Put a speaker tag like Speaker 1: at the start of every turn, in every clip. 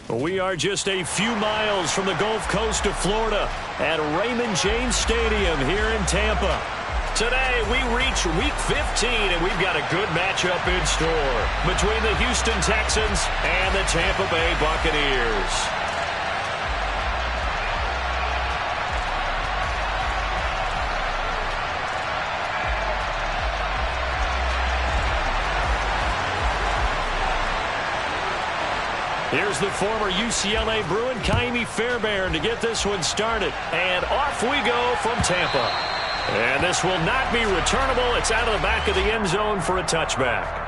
Speaker 1: We are just a few miles from the Gulf Coast of Florida at Raymond James Stadium here in Tampa. Today, we reach Week 15, and we've got a good matchup in store between the Houston Texans and the Tampa Bay Buccaneers. Here's the former UCLA Bruin, Ka'imi Fairbairn, to get this one started. And off we go from Tampa. And this will not be returnable. It's out of the back of the end zone for a touchback.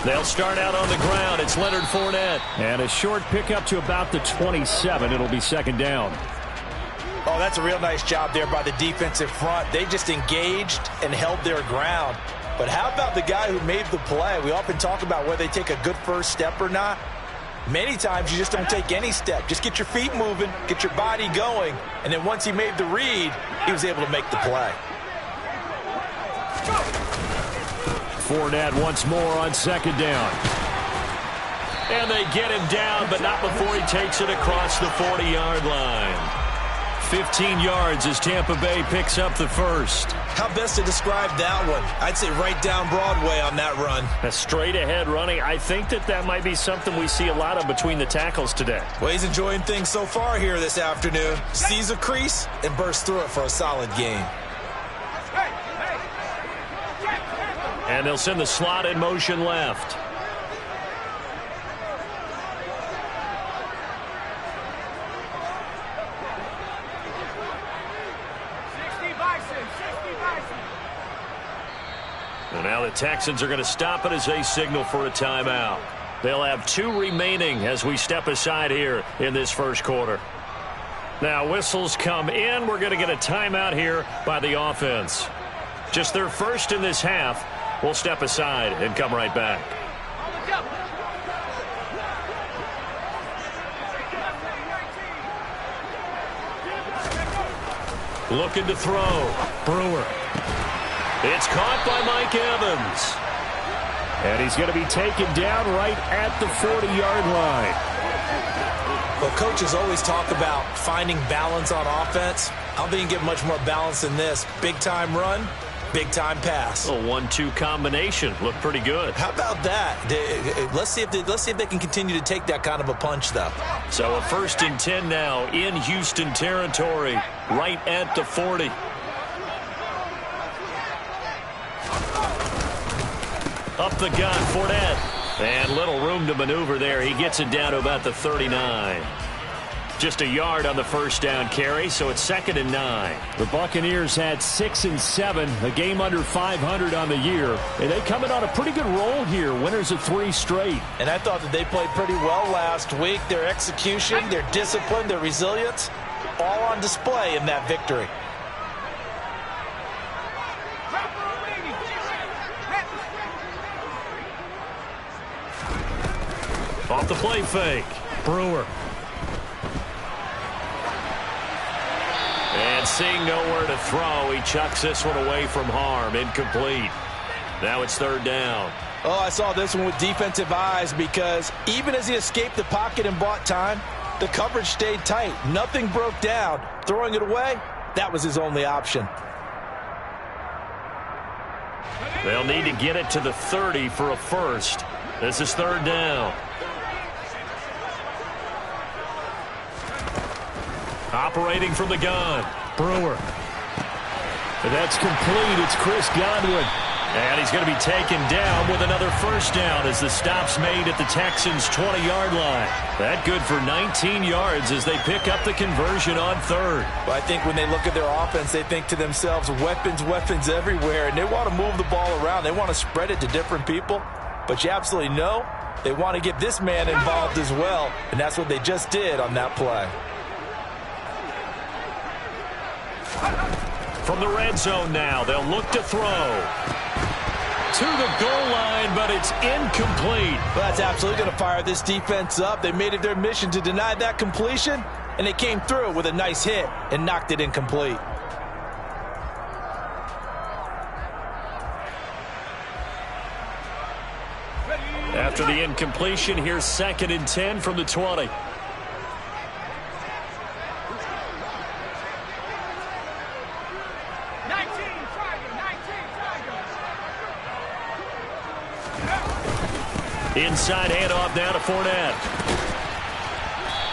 Speaker 1: They'll start out on the ground. It's Leonard Fournette. And a short pickup to about the 27. It'll be second down.
Speaker 2: Oh, that's a real nice job there by the defensive front. They just engaged and held their ground. But how about the guy who made the play? We often talk about whether they take a good first step or not. Many times you just don't take any step. Just get your feet moving, get your body going, and then once he made the read, he was able to make the play.
Speaker 1: Fournette once more on second down. And they get him down, but not before he takes it across the 40-yard line. 15 yards as Tampa Bay picks up the first.
Speaker 2: How best to describe that one? I'd say right down Broadway on that run.
Speaker 1: A straight-ahead running. I think that might be something we see a lot of between the tackles today.
Speaker 2: Well, he's enjoying things so far here this afternoon. Sees a crease and bursts through it for a solid gain.
Speaker 1: And they'll send the slot in motion left. And now the Texans are going to stop it as they signal for a timeout. They'll have 2 remaining as we step aside here in this first quarter. Now whistles come in. We're going to get a timeout here by the offense. Just their first in this half. We'll step aside and come right back. Looking to throw. Brewer. It's caught by Mike Evans. And he's going to be taken down right at the 40-yard line.
Speaker 2: Well, coaches always talk about finding balance on offense. I don't think you can get much more balance than this. Big-time run. Big-time pass.
Speaker 1: A 1-2 combination. Looked pretty good.
Speaker 2: How about that? Let's see if they can continue to take that kind of a punch, though.
Speaker 1: So a 1st and 10 now in Houston territory, right at the 40. Up the gun, Fournette. And little room to maneuver there. He gets it down to about the 39. Just a yard on the first down carry, so it's 2nd and 9. The Buccaneers had 6 and 7, a game under 500 on the year. And they come in on a pretty good roll here, winners of 3 straight.
Speaker 2: And I thought that they played pretty well last week. Their execution, their discipline, their resilience, all on display in that victory.
Speaker 1: Off the play fake, Brewer. And seeing nowhere to throw, he chucks this one away from harm. Incomplete. Now it's 3rd down.
Speaker 2: Oh, I saw this one with defensive eyes because even as he escaped the pocket and bought time, the coverage stayed tight. Nothing broke down. Throwing it away, that was his only option.
Speaker 1: They'll need to get it to the 30 for a first. This is 3rd down. Operating from the gun, Brewer. And that's complete. It's Chris Godwin. And he's going to be taken down with another first down as the stop's made at the Texans' 20-yard line. That good for 19 yards as they pick up the conversion on third.
Speaker 2: Well, I think when they look at their offense, they think to themselves, weapons, weapons everywhere, and they want to move the ball around. They want to spread it to different people, but you absolutely know they want to get this man involved as well, and that's what they just did on that play.
Speaker 1: From the red zone now, they'll look to throw. To the goal line, but it's incomplete.
Speaker 2: Well, that's absolutely going to fire this defense up. They made it their mission to deny that completion, and they came through with a nice hit and knocked it incomplete.
Speaker 1: After the incompletion, here's 2nd and 10 from the 20. Inside handoff now to Fournette.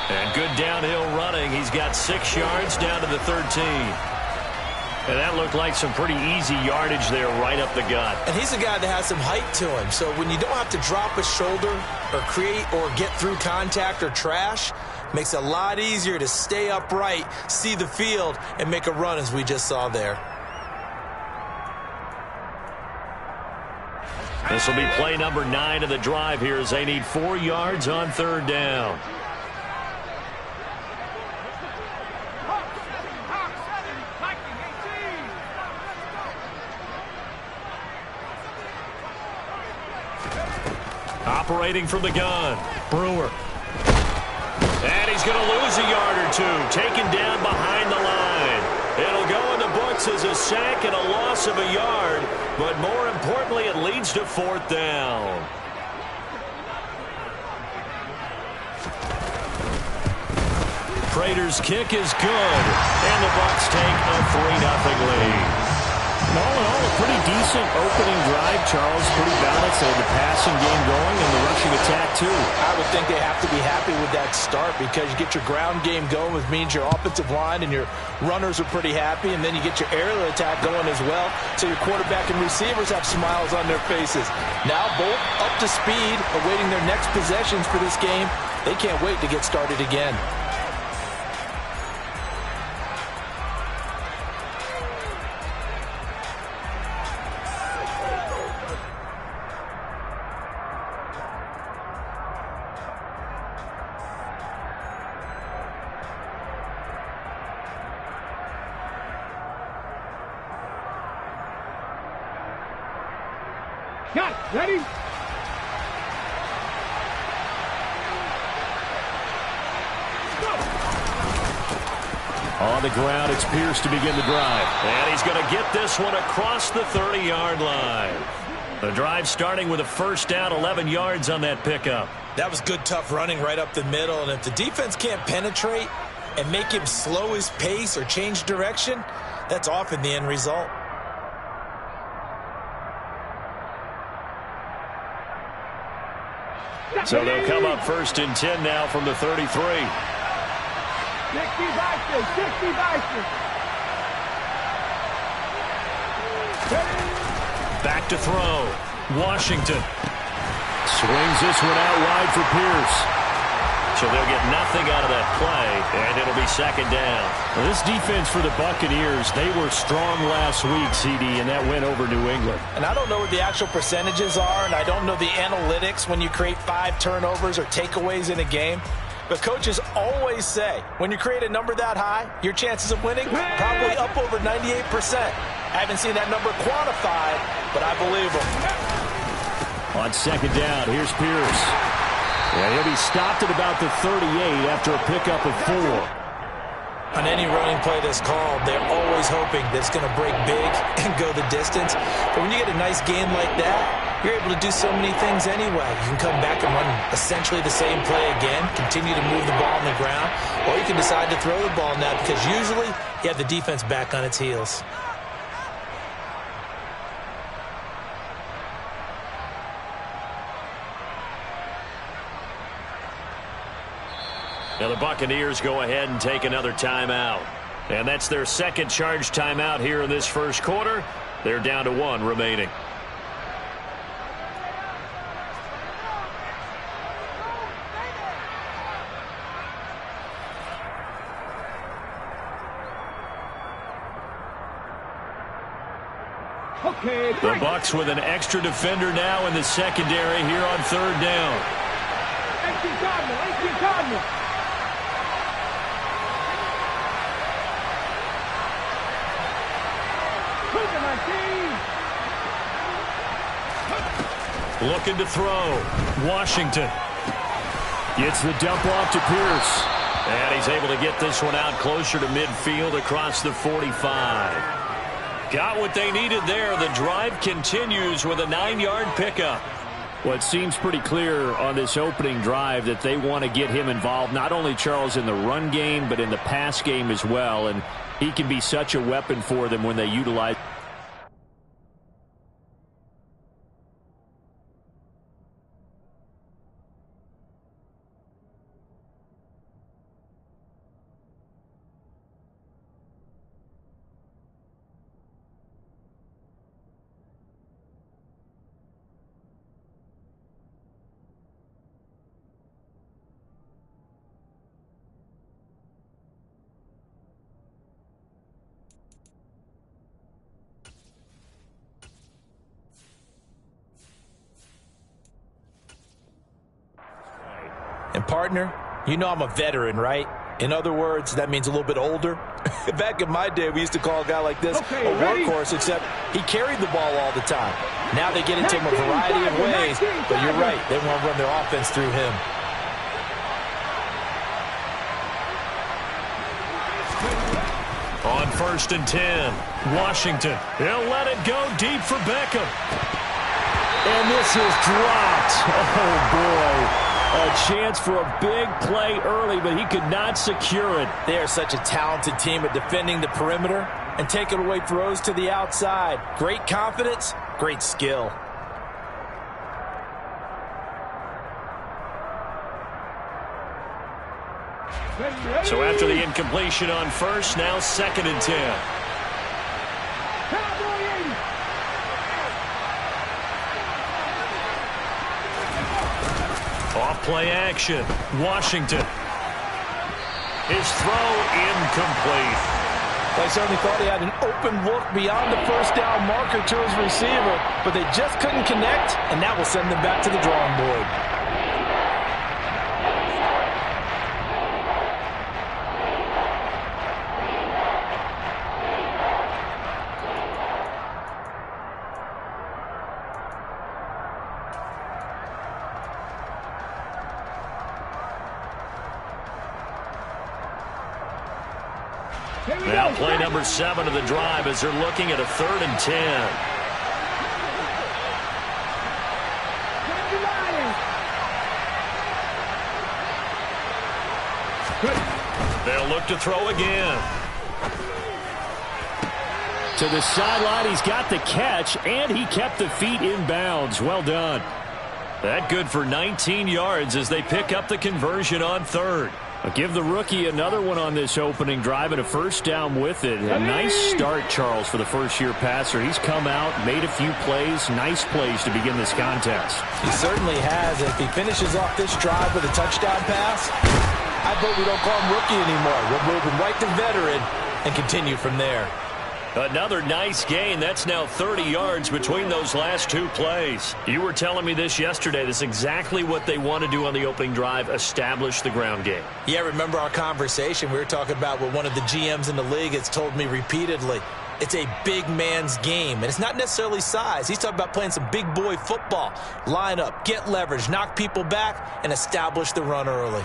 Speaker 1: And good downhill running. He's got 6 yards down to the 13. And that looked like some pretty easy yardage there right up the gut.
Speaker 2: And he's a guy that has some height to him. So when you don't have to drop a shoulder or create or get through contact or trash, makes it a lot easier to stay upright, see the field, and make a run as we just saw there.
Speaker 1: This will be play number 9 of the drive here as they need 4 yards on third down. Operating from the gun, Brewer. And he's going to lose a yard or two, taken down behind the line. It'll go in the books as a sack and a loss of a yard, but more importantly, it leads to 4th down. Prater's kick is good, and the Bucs take a 3-0 lead.
Speaker 3: And all in all, a pretty decent opening drive, Charles. Pretty balanced. They had the passing game going and the rushing attack, too.
Speaker 2: I would think they have to be happy with that start because you get your ground game going, which means your offensive line and your runners are pretty happy, and then you get your aerial attack going as well, so your quarterback and receivers have smiles on their faces. Now both up to speed, awaiting their next possessions for this game. They can't wait to get started again.
Speaker 4: Got it. Ready?
Speaker 1: On the ground, it's Pierce to begin the drive. And he's going to get this one across the 30-yard line. The drive starting with a first down, 11 yards on that pickup.
Speaker 2: That was good, tough running right up the middle. And if the defense can't penetrate and make him slow his pace or change direction, that's often the end result.
Speaker 1: So they'll come up 1st and 10 now from the 33.
Speaker 4: 60 boxes, 60 boxes.
Speaker 1: Back to throw. Washington swings this one out wide for Pierce. So they'll get nothing out of that play, and it'll be 2nd down.
Speaker 3: Well, this defense for the Buccaneers, they were strong last week, CD, and that went over New England.
Speaker 2: And I don't know what the actual percentages are, and I don't know the analytics when you create 5 turnovers or takeaways in a game. But coaches always say, when you create a number that high, your chances of winning probably up over 98%. I haven't seen that number quantified, but I believe them.
Speaker 1: On 2nd down, here's Pierce. And he'll be stopped at about the 38 after a pickup of 4.
Speaker 2: On any running play that's called, they're always hoping that it's going to break big and go the distance. But when you get a nice game like that, you're able to do so many things anyway. You can come back and run essentially the same play again, continue to move the ball on the ground, or you can decide to throw the ball now because usually you have the defense back on its heels.
Speaker 1: Now the Buccaneers go ahead and take another timeout. And that's their 2nd charge timeout here in this first quarter. They're down to 1 remaining.
Speaker 4: Okay,
Speaker 1: The Bucs with an extra defender now in the secondary here on third down.
Speaker 4: 18 Cardinal.
Speaker 1: Looking to throw. Washington. Gets the dump off to Pierce. And he's able to get this one out closer to midfield across the 45. Got what they needed there. The drive continues with a 9-yard pickup.
Speaker 3: Well, it seems pretty clear on this opening drive that they want to get him involved, not only, Charles, in the run game, but in the pass game as well. And he can be such a weapon for them when they utilize.
Speaker 2: And partner, you know I'm a veteran, right? In other words, that means a little bit older. Back in my day, we used to call a guy like this a workhorse, except he carried the ball all the time. Now they get into him a variety of ways, but you're right. They want to run their offense through him.
Speaker 1: On 1st and 10, Washington. He'll let it go deep for Beckham.
Speaker 3: And this is dropped. Oh, boy. A chance for a big play early, but he could not secure it.
Speaker 2: They are such a talented team at defending the perimeter and taking away throws to the outside. Great confidence, great skill.
Speaker 1: So after the incompletion on 1st, now 2nd and 10. Off-play action. Washington. His throw incomplete.
Speaker 2: I certainly thought he had an open look beyond the first down marker to his receiver, but they just couldn't connect, and that will send them back to the drawing board.
Speaker 1: Now play number 7 of the drive as they're looking at a 3rd and 10. They'll look to throw again.
Speaker 3: To the sideline, he's got the catch, and he kept the feet in bounds. Well done.
Speaker 1: That good for 19 yards as they pick up the conversion on 3rd.
Speaker 3: I'll give the rookie another one on this opening drive and a first down with it. A nice start, Charles, for the first-year passer. He's come out, made a few plays, nice plays to begin this contest.
Speaker 2: He certainly has. If he finishes off this drive with a touchdown pass, I vote we don't call him rookie anymore. We'll move him right to veteran and continue from there.
Speaker 1: Another nice gain. That's now 30 yards between those last 2 plays. You were telling me this yesterday. This is exactly what they want to do on the opening drive, establish the ground game.
Speaker 2: Yeah, remember our conversation? We were talking about what one of the GMs in the league has told me repeatedly. It's a big man's game, and it's not necessarily size. He's talking about playing some big boy football. Line up, get leverage, knock people back, and establish the run early.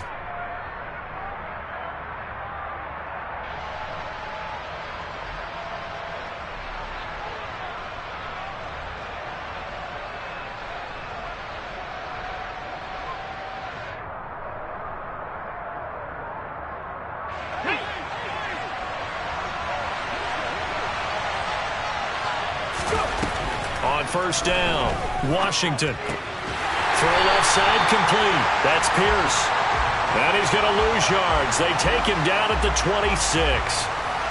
Speaker 1: On 1st down, Washington. Throw left side complete. That's Pierce. And he's going to lose yards. They take him down at the 26.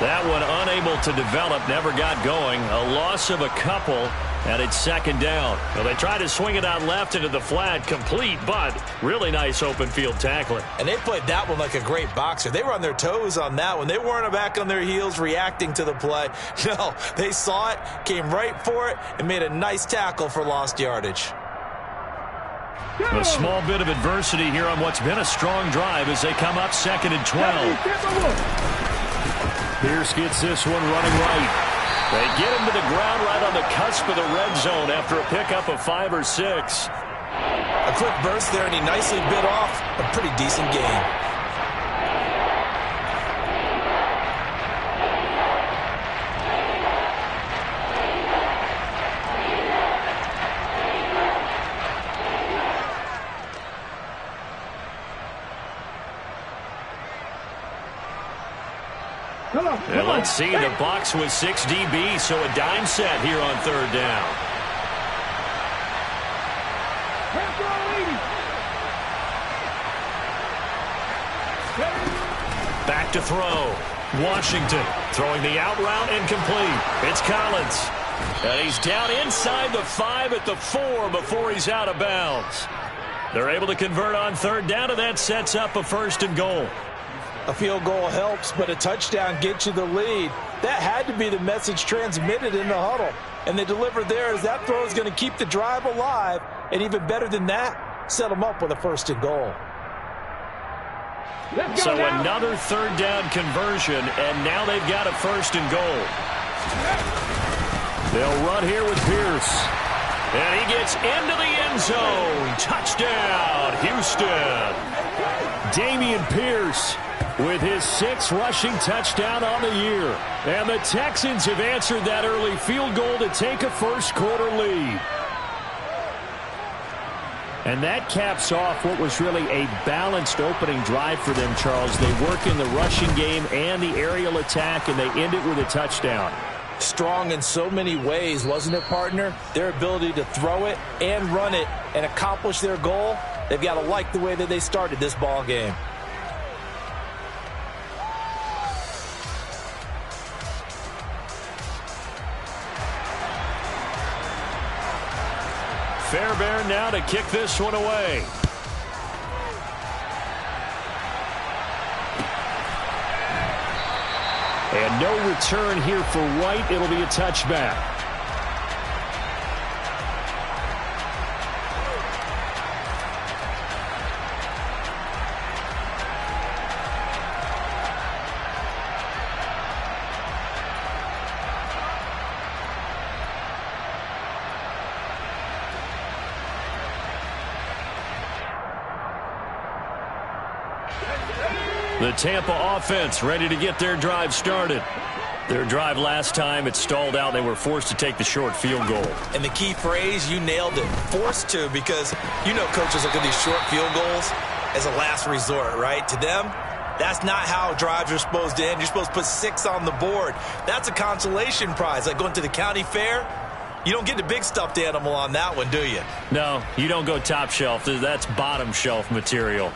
Speaker 1: That one unable to develop, never got going. A loss of a couple, And it's second down. Well, they tried to swing it out left into the flat, complete, but really nice open field tackling.
Speaker 2: And they played that one like a great boxer. They were on their toes on that one. They weren't back on their heels reacting to the play. No, they saw it, came right for it, and made a nice tackle for lost yardage.
Speaker 1: A small bit of adversity here on what's been a strong drive as they come up second and 12.
Speaker 3: Pierce gets this one running right.
Speaker 1: They get him to the ground right on the cusp of the red zone after a pickup of 5 or 6.
Speaker 2: A quick burst there, and he nicely bit off a pretty decent gain.
Speaker 1: And let's see, the Bucs with 6 DB, so a dime set here on third down. Back to throw. Washington throwing the out route incomplete. It's Collins. And he's down inside the 5 at the 4 before he's out of bounds. They're able to convert on third down, and that sets up a 1st and goal.
Speaker 2: A field goal helps, but a touchdown gets you the lead. That had to be the message transmitted in the huddle. And they delivered there as that throw is going to keep the drive alive. And even better than that, set them up with a 1st and goal.
Speaker 1: So another third down conversion, and now they've got a 1st and goal.
Speaker 3: They'll run here with Pierce.
Speaker 1: And he gets into the end zone. Touchdown, Houston.
Speaker 3: Dameon Pierce with his 6th rushing touchdown on the year. And the Texans have answered that early field goal to take a first-quarter lead. And that caps off what was really a balanced opening drive for them, Charles. They work in the rushing game and the aerial attack, and they end it with a touchdown.
Speaker 2: Strong in so many ways, wasn't it, partner? Their ability to throw it and run it and accomplish their goal, they've got to like the way that they started this ball game.
Speaker 1: Fairbairn now to kick this one away.
Speaker 3: And no return here for White. It'll be a touchback.
Speaker 1: The Tampa offense ready to get their drive started. Their drive last time, it stalled out. They were forced to take the short field goal.
Speaker 2: And the key phrase, you nailed it, forced to, because you know coaches look at these short field goals as a last resort, right? To them, that's not how drives are supposed to end. You're supposed to put 6 on the board. That's a consolation prize, like going to the county fair. You don't get the big stuffed animal on that one, do you?
Speaker 1: No, you don't go top shelf. That's bottom shelf material.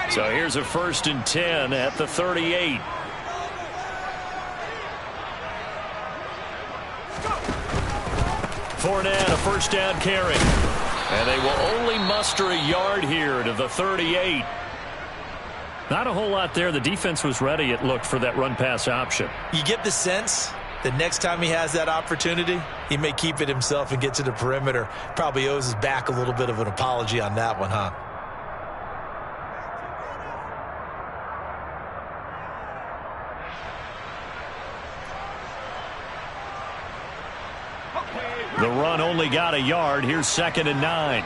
Speaker 1: So here's a 1st and 10 at the 38. Fournette, a 1st down carry. And they will only muster a yard here to the 38. Not a whole lot there. The defense was ready, it looked, for that run-pass option.
Speaker 2: You get the sense that next time he has that opportunity, he may keep it himself and get to the perimeter. Probably owes his back a little bit of an apology on that one, huh?
Speaker 1: The run only got a yard. Here's 2nd and 9.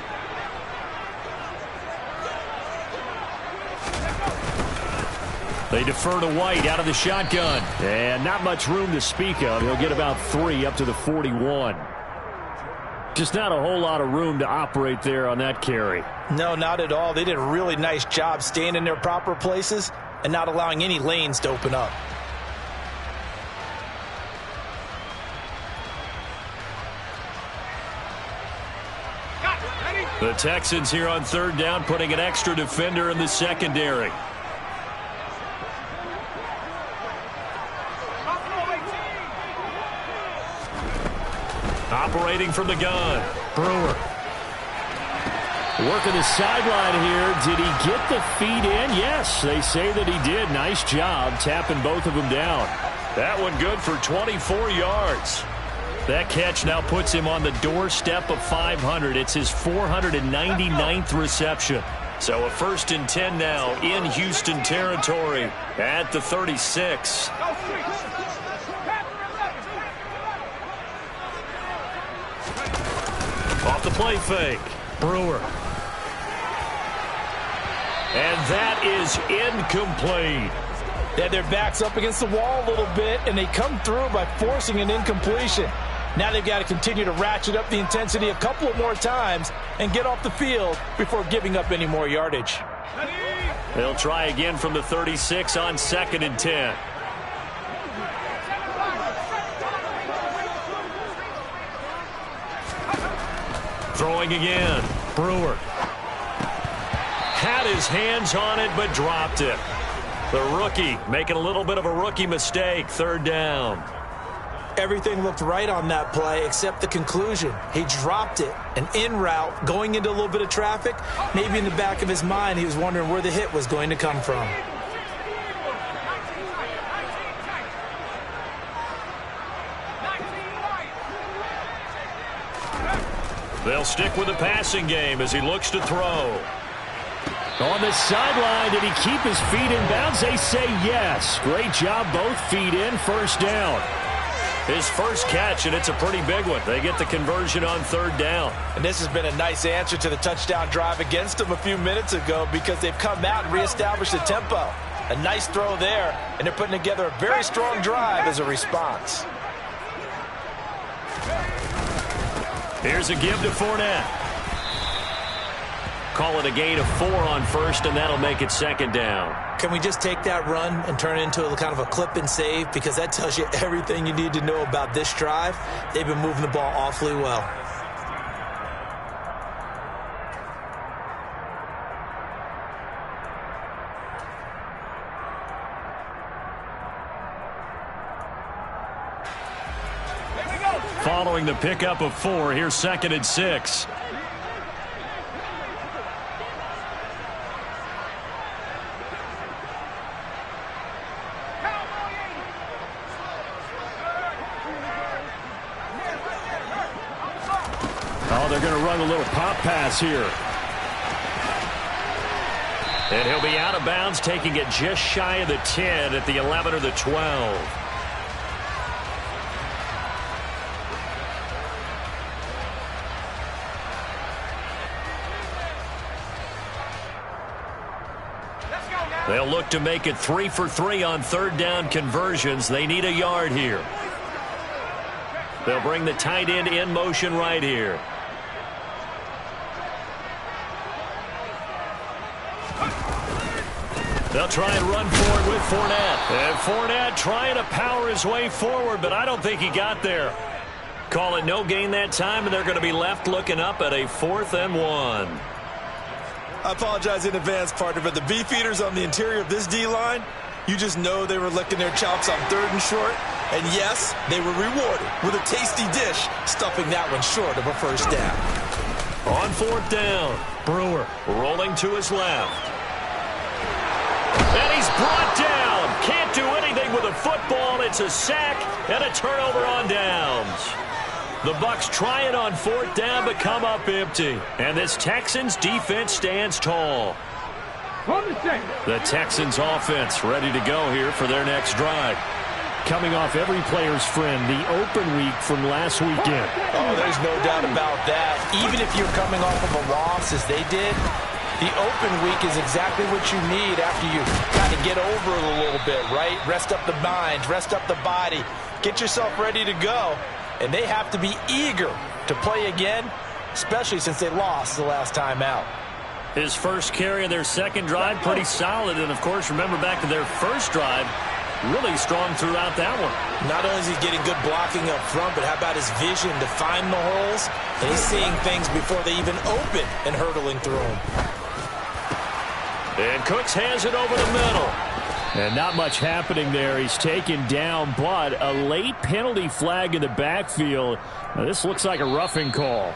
Speaker 1: They defer to White out of the shotgun.
Speaker 3: And not much room to speak of. He'll get about 3 up to the 41. Just not a whole lot of room to operate there on that carry.
Speaker 2: No, not at all. They did a really nice job staying in their proper places and not allowing any lanes to open up.
Speaker 1: The Texans here on third down, putting an extra defender in the secondary. Operating from the gun, Brewer.
Speaker 3: Working the sideline here. Did he get the feet in? Yes, they say that he did. Nice job tapping both of them down.
Speaker 1: That one good for 24 yards. That catch now puts him on the doorstep of 500. It's his 499th reception. So a 1st and 10 now in Houston territory at the 36. Off the play fake, Brewer. And that is incomplete.
Speaker 2: They had their backs up against the wall a little bit, and they come through by forcing an incompletion. Now they've got to continue to ratchet up the intensity a couple of more times and get off the field before giving up any more yardage.
Speaker 1: They'll try again from the 36 on 2nd and 10. Throwing again, Brewer. Had his hands on it, but dropped it. The rookie making a little bit of a rookie mistake, 3rd down.
Speaker 2: Everything looked right on that play except the conclusion. He dropped it, an in route, going into a little bit of traffic. Maybe in the back of his mind, he was wondering where the hit was going to come from.
Speaker 1: They'll stick with the passing game as he looks to throw.
Speaker 3: On the sideline, did he keep his feet in bounds? They say yes. Great job, both feet in, 1st down.
Speaker 1: His first catch, and it's a pretty big one. They get the conversion on 3rd down.
Speaker 2: And this has been a nice answer to the touchdown drive against them a few minutes ago because they've come out and reestablished the tempo. A nice throw there, and they're putting together a very strong drive as a response.
Speaker 1: Here's a give to Fournette. Call it a gain of 4 on 1st, and that'll make it 2nd down.
Speaker 2: Can we just take that run and turn it into a kind of a clip and save? Because that tells you everything you need to know about this drive. They've been moving the ball awfully well.
Speaker 1: Following the pickup of 4, here's 2nd and 6.
Speaker 3: Oh, they're going to run a little pop pass here.
Speaker 1: And he'll be out of bounds, taking it just shy of the 10 at the 11 or the 12. They'll look to make it 3 for 3 on 3rd down conversions. They need a yard here. They'll bring the tight end in motion right here. They'll try and run forward with Fournette. And Fournette trying to power his way forward, but I don't think he got there. Call it no gain that time, and they're going to be left looking up at a 4th and 1.
Speaker 2: I apologize in advance, partner, but the beefeaters on the interior of this D-line, you just know they were licking their chops on 3rd and short. And yes, they were rewarded with a tasty dish, stuffing that one short of a 1st down.
Speaker 1: On 4th down, Brewer rolling to his left. And he's brought down. Can't do anything with a football. It's a sack and a turnover on downs. The Bucs try it on 4th down, but come up empty. And this Texans defense stands tall. The Texans offense ready to go here for their next drive. Coming off every player's friend, the open week from last weekend.
Speaker 2: Oh, there's no doubt about that. Even if you're coming off of a loss as they did, the open week is exactly what you need after you kind of get over it a little bit, right? Rest up the mind, rest up the body, get yourself ready to go. And they have to be eager to play again, especially since they lost the last time out.
Speaker 1: His first carry of their second drive, pretty solid. And, of course, remember back to their first drive, really strong throughout that one.
Speaker 2: Not only is he getting good blocking up front, but how about his vision to find the holes? And he's seeing things before they even open and hurtling through them.
Speaker 1: And Cooks has it over the middle.
Speaker 3: And not much happening there. He's taken down, but a late penalty flag in the backfield. Now, this looks like a roughing call.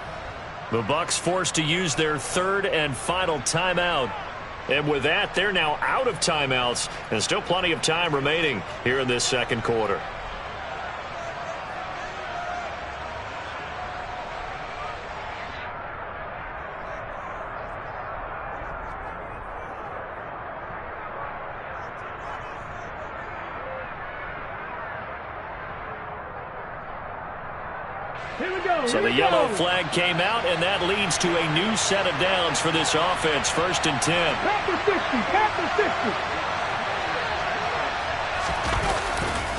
Speaker 1: The Bucs forced to use their third and final timeout. And with that, they're now out of timeouts. And still plenty of time remaining here in this second quarter. So the yellow flag came out, and that leads to a new set of downs for this offense. 1st and 10.
Speaker 4: Panther 50, Panther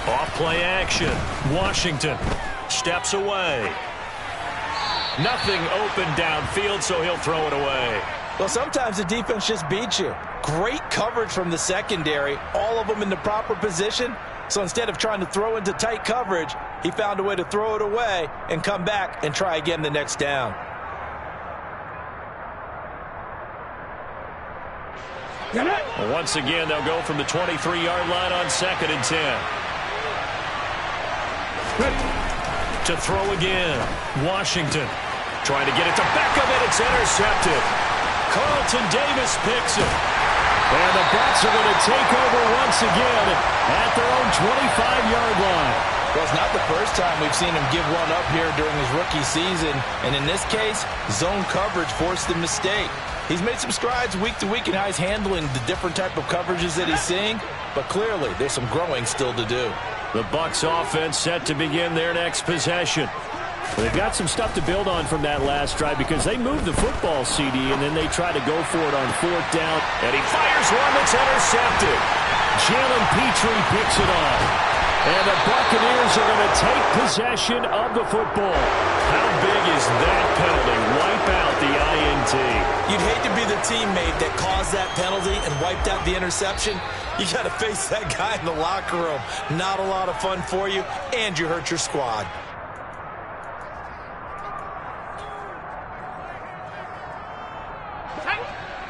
Speaker 4: 50.
Speaker 1: Off play action. Washington steps away. Nothing open downfield, so he'll throw it away.
Speaker 2: Well, sometimes the defense just beats you. Great coverage from the secondary, all of them in the proper position. So instead of trying to throw into tight coverage, he found a way to throw it away and come back and try again the next down.
Speaker 1: Well, once again, they'll go from the 23-yard line on 2nd and 10. To throw again. Washington trying to get it to Beckham, and it's intercepted. Carlton Davis picks it. And the Bucs are going to take over once again at their own 25-yard line.
Speaker 2: Well, it's not the first time we've seen him give one up here during his rookie season. And in this case, zone coverage forced the mistake. He's made some strides week to week in how he's handling the different type of coverages that he's seeing. But clearly, there's some growing still to do.
Speaker 1: The Bucs offense set to begin their next possession.
Speaker 3: They've got some stuff to build on from that last drive because they moved the football, CD, and then they try to go for it on 4th down.
Speaker 1: And he fires one that's intercepted.
Speaker 3: Jalen Petrie picks it off. And the Buccaneers are going to take possession of the football.
Speaker 1: How big is that penalty? Wipe out the INT.
Speaker 2: You'd hate to be the teammate that caused that penalty and wiped out the interception. You got to face that guy in the locker room. Not a lot of fun for you, and you hurt your squad.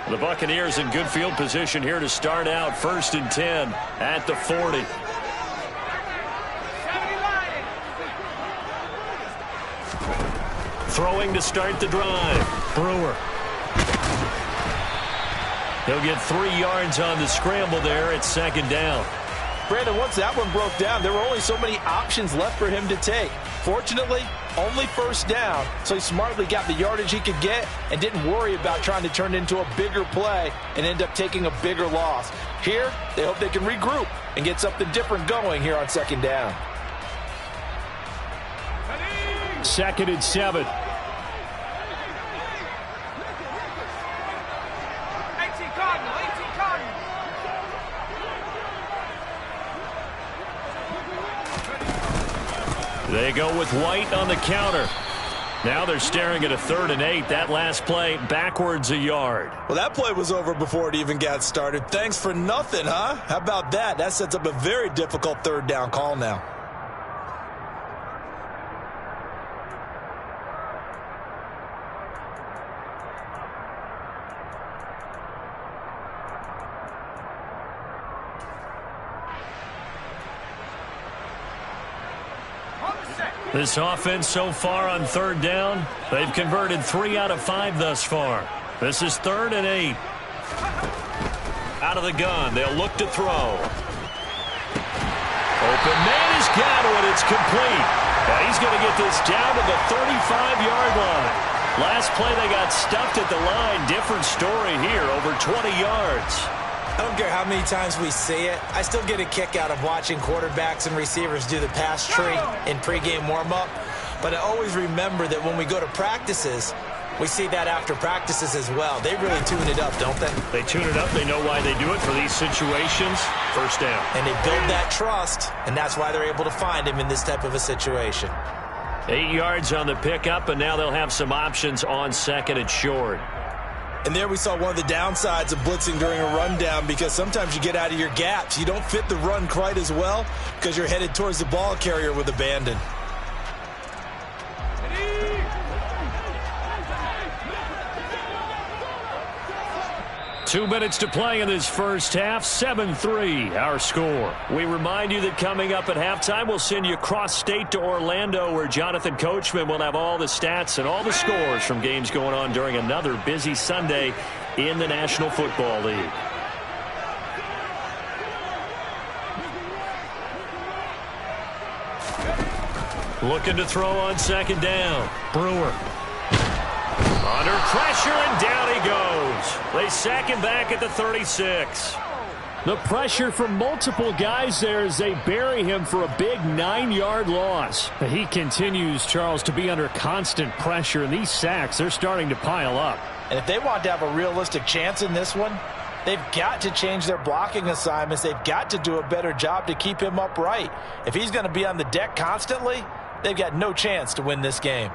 Speaker 1: The Buccaneers in good field position here to start out. 1st and 10 at the 40. Throwing to start the drive. Brewer. He'll get 3 yards on the scramble there at 2nd down.
Speaker 2: Brandon, once that one broke down, there were only so many options left for him to take. Fortunately, only 1st down, so he smartly got the yardage he could get and didn't worry about trying to turn it into a bigger play and end up taking a bigger loss. Here, they hope they can regroup and get something different going here on 2nd down.
Speaker 3: 2nd and 7.
Speaker 1: They go with White on the counter. Now they're staring at a 3rd and 8. That last play backwards a yard.
Speaker 2: Well, that play was over before it even got started. Thanks for nothing, huh? How about that? That sets up a very difficult 3rd down call now.
Speaker 1: This offense so far on 3rd down, they've converted 3 out of 5 thus far. This is 3rd and 8. Out of the gun, they'll look to throw. Open man is got it. It's complete. And he's going to get this down to the 35-yard line. Last play they got stuffed at the line. Different story here, over 20 yards.
Speaker 2: I don't care how many times we see it. I still get a kick out of watching quarterbacks and receivers do the pass tree in pregame warm-up. But I always remember that when we go to practices, we see that after practices as well. They really tune it up, don't they?
Speaker 1: They tune it up. They know why they do it for these situations. 1st down.
Speaker 2: And they build that trust, and that's why they're able to find him in this type of a situation.
Speaker 1: 8 yards on the pickup, and now they'll have some options on 2nd and short.
Speaker 2: And there we saw one of the downsides of blitzing during a rundown, because sometimes you get out of your gaps. You don't fit the run quite as well because you're headed towards the ball carrier with abandon.
Speaker 3: 2 minutes to play in this first half. 7-3 our score.
Speaker 1: We remind you that coming up at halftime, we'll send you cross-state to Orlando, where Jonathan Coachman will have all the stats and all the scores from games going on during another busy Sunday in the National Football League. Looking to throw on second down. Brewer. Under pressure, and down he goes. They sack him back at the 36.
Speaker 3: The pressure from multiple guys there as they bury him for a big 9-yard loss. He continues, Charles, to be under constant pressure, and these sacks, they're starting to pile up.
Speaker 2: And if they want to have a realistic chance in this one, they've got to change their blocking assignments. They've got to do a better job to keep him upright. If he's going to be on the deck constantly, they've got no chance to win this game.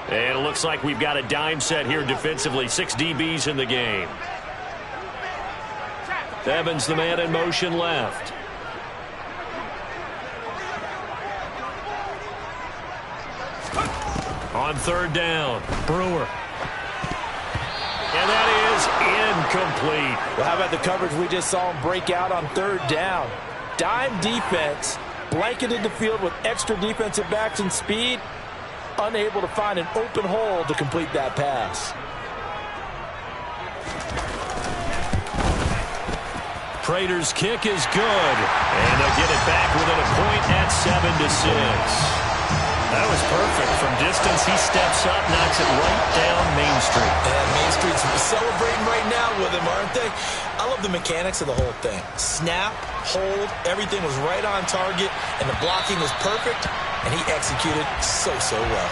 Speaker 1: And it looks like we've got a dime set here defensively. 6 DBs in the game. Evans, the man in motion left. On third down, Brewer. And that is incomplete.
Speaker 2: Well, how about the coverage we just saw him break out on third down? Dime defense, blanketed the field with extra defensive backs and speed, unable to find an open hole to complete that pass.
Speaker 1: Prater's kick is good. And they'll get it back within a point at 7-6. That was perfect. From distance, he steps up, knocks it right down Main Street.
Speaker 2: And Main Street's celebrating right now with him, aren't they? I love the mechanics of the whole thing. Snap, hold, everything was right on target, and the blocking was perfect, and he executed so well.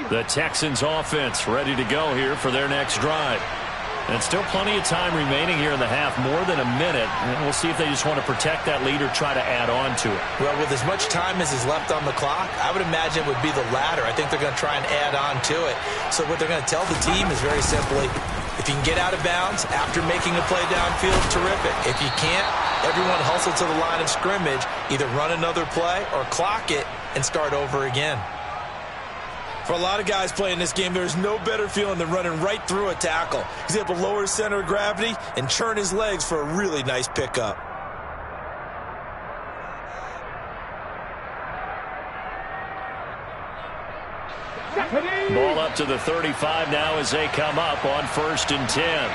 Speaker 1: The Texans offense ready to go here for their next drive. And still plenty of time remaining here in the half, more than a minute. And we'll see if they just want to protect that lead or try to add on to it.
Speaker 2: Well, with as much time as is left on the clock, I would imagine it would be the latter. I think they're going to try and add on to it. So what they're going to tell the team is very simply, if you can get out of bounds after making a play downfield, terrific. If you can't, everyone hustle to the line of scrimmage, either run another play or clock it and start over again. For a lot of guys playing this game, there's no better feeling than running right through a tackle. He's able to lower his center of gravity and churn his legs for a really nice pickup.
Speaker 1: Ball up to the 35 now as they come up on 1st and 10.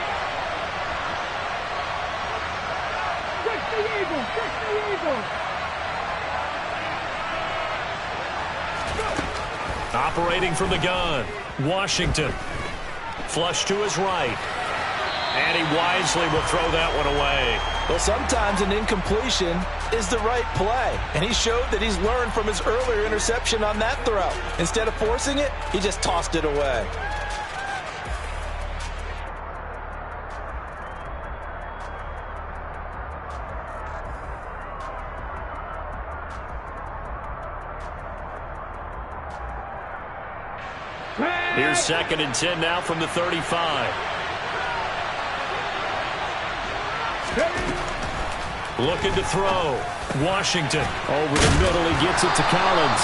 Speaker 4: Check the Eagles! Check the Eagles!
Speaker 1: Operating from the gun, Washington. Flush to his right. And he wisely will throw that one away.
Speaker 2: Well, sometimes an incompletion is the right play. And he showed that he's learned from his earlier interception on that throw. Instead of forcing it, he just tossed it away.
Speaker 1: Here's 2nd and 10 now from the 35. Looking to throw. Washington.
Speaker 3: Over the middle, he gets it to Collins.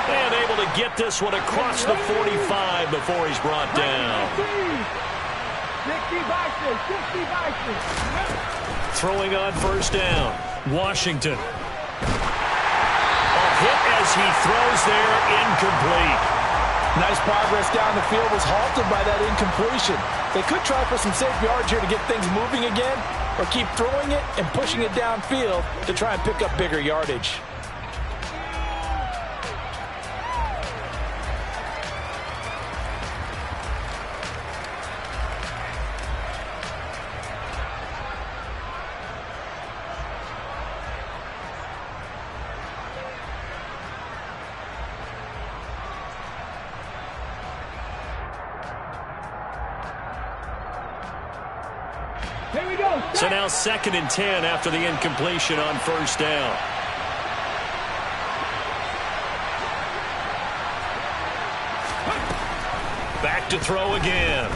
Speaker 1: And able to get this one across the 45 before he's brought down.
Speaker 4: 60-60.
Speaker 1: Throwing on 1st down. Washington. A hit as he throws there, incomplete.
Speaker 2: Nice progress down the field, was halted by that incompletion. They could try for some safe yards here to get things moving again, or keep throwing it and pushing it downfield to try and pick up bigger yardage.
Speaker 1: So now 2nd and 10 after the incompletion on 1st down. to throw again.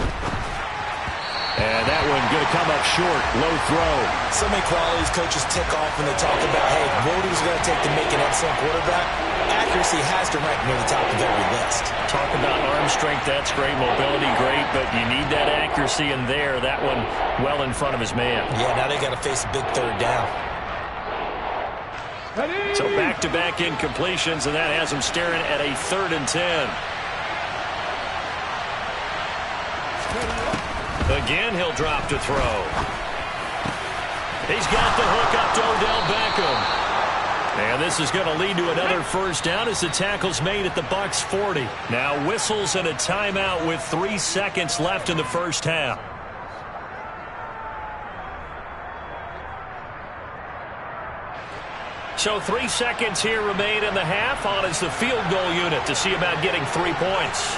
Speaker 3: And that one going to come up short. Low throw.
Speaker 2: So many qualities coaches tick off when they talk about, hey, what is it going to take to make an excellent quarterback? Accuracy has to rank near the top of every list.
Speaker 1: Talk about arm strength, that's great. Mobility, great. But you need that accuracy in there. That one well in front of his man.
Speaker 2: Yeah, now they got to face a big third down.
Speaker 1: So back-to-back incompletions, and that has him staring at a 3rd and 10. Again, he'll drop to throw. He's got the hook up to Odell Beckham. And this is going to lead to another first down as the tackle's made at the Bucs 40. Now whistles and a timeout with 3 seconds left in the first half. So 3 seconds here remain in the half. On is the field goal unit to see about getting 3 points.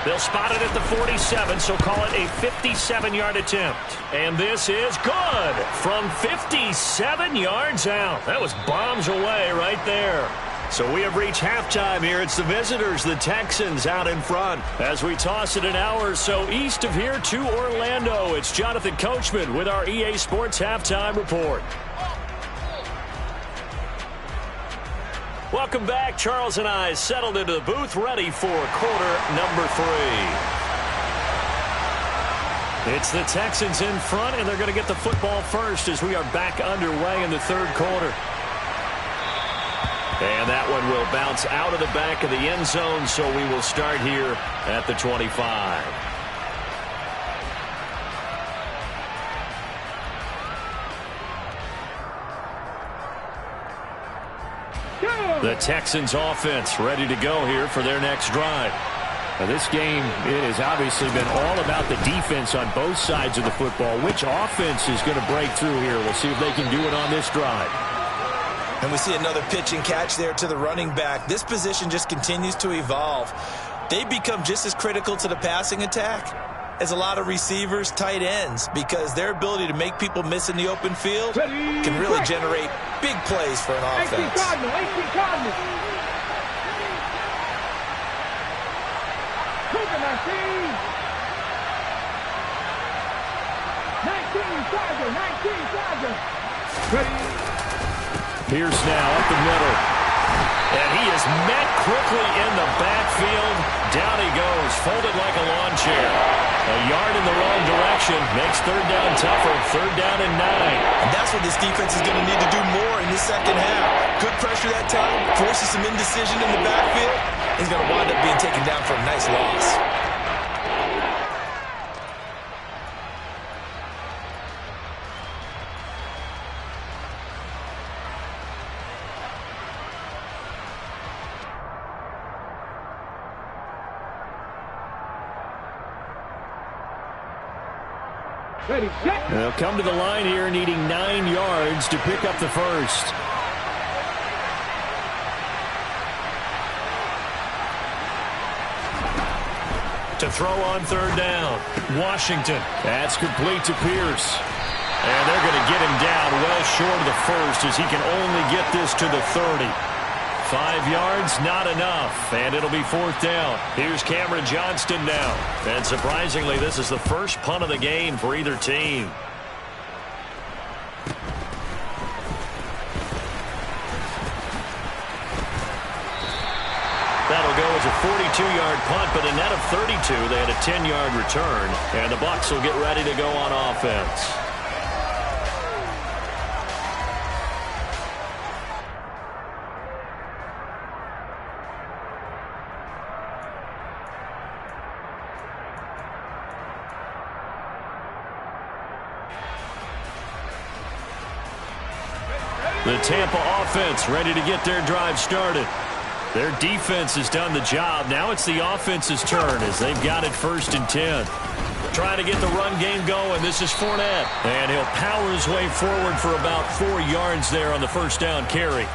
Speaker 1: They'll spot it at the 47, so call it a 57-yard attempt. And this is good from 57 yards out. That was bombs away right there. So we have reached halftime here. It's the visitors, the Texans, out in front. As we toss it an hour or so east of here to Orlando, it's Jonathan Coachman with our EA Sports Halftime Report. Welcome back. Charles and I settled into the booth, ready for quarter number 3. It's the Texans in front, and they're going to get the football first as we are back underway in the 3rd quarter. And that one will bounce out of the back of the end zone, so we will start here at the 25. The Texans offense ready to go here for their next drive.
Speaker 3: Now this game, it has obviously been all about the defense on both sides of the football. Which offense is going to break through here? We'll see if they can do it on this drive.
Speaker 2: And we see another pitch and catch there to the running back. This position just continues to evolve. They become just as critical to the passing attack as a lot of receivers, tight ends, because their ability to make people miss in the open field can really generate big plays for an offense.
Speaker 4: 18 Cardinals. Cougar 19 Charger.
Speaker 3: Pierce now up the middle.
Speaker 1: And he is met quickly in the backfield. Down he goes, folded like a lawn chair. A yard in the wrong direction makes 3rd down tougher. 3rd down and 9.
Speaker 2: And that's what this defense is going to need to do more in the second half. Good pressure that time, forces some indecision in the backfield. He's going to wind up being taken down for a nice loss.
Speaker 4: Ready, set.
Speaker 3: They'll come to the line here needing 9 yards to pick up the first.
Speaker 1: To throw on 3rd down. Washington.
Speaker 3: That's complete to Pierce.
Speaker 1: And they're going to get him down well short of the first as he can only get this to the 30. 5 yards, not enough, and it'll be 4th down. Here's Cameron Johnston now. And surprisingly, this is the first punt of the game for either team. That'll go as a 42-yard punt, but a net of 32. They had a 10-yard return, and the Bucs will get ready to go on offense. The Tampa offense ready to get their drive started. Their defense has done the job. Now it's the offense's turn as they've got it 1st and 10. Trying to get the run game going. This is Fournette. And he'll power his way forward for about 4 yards there on the 1st down carry.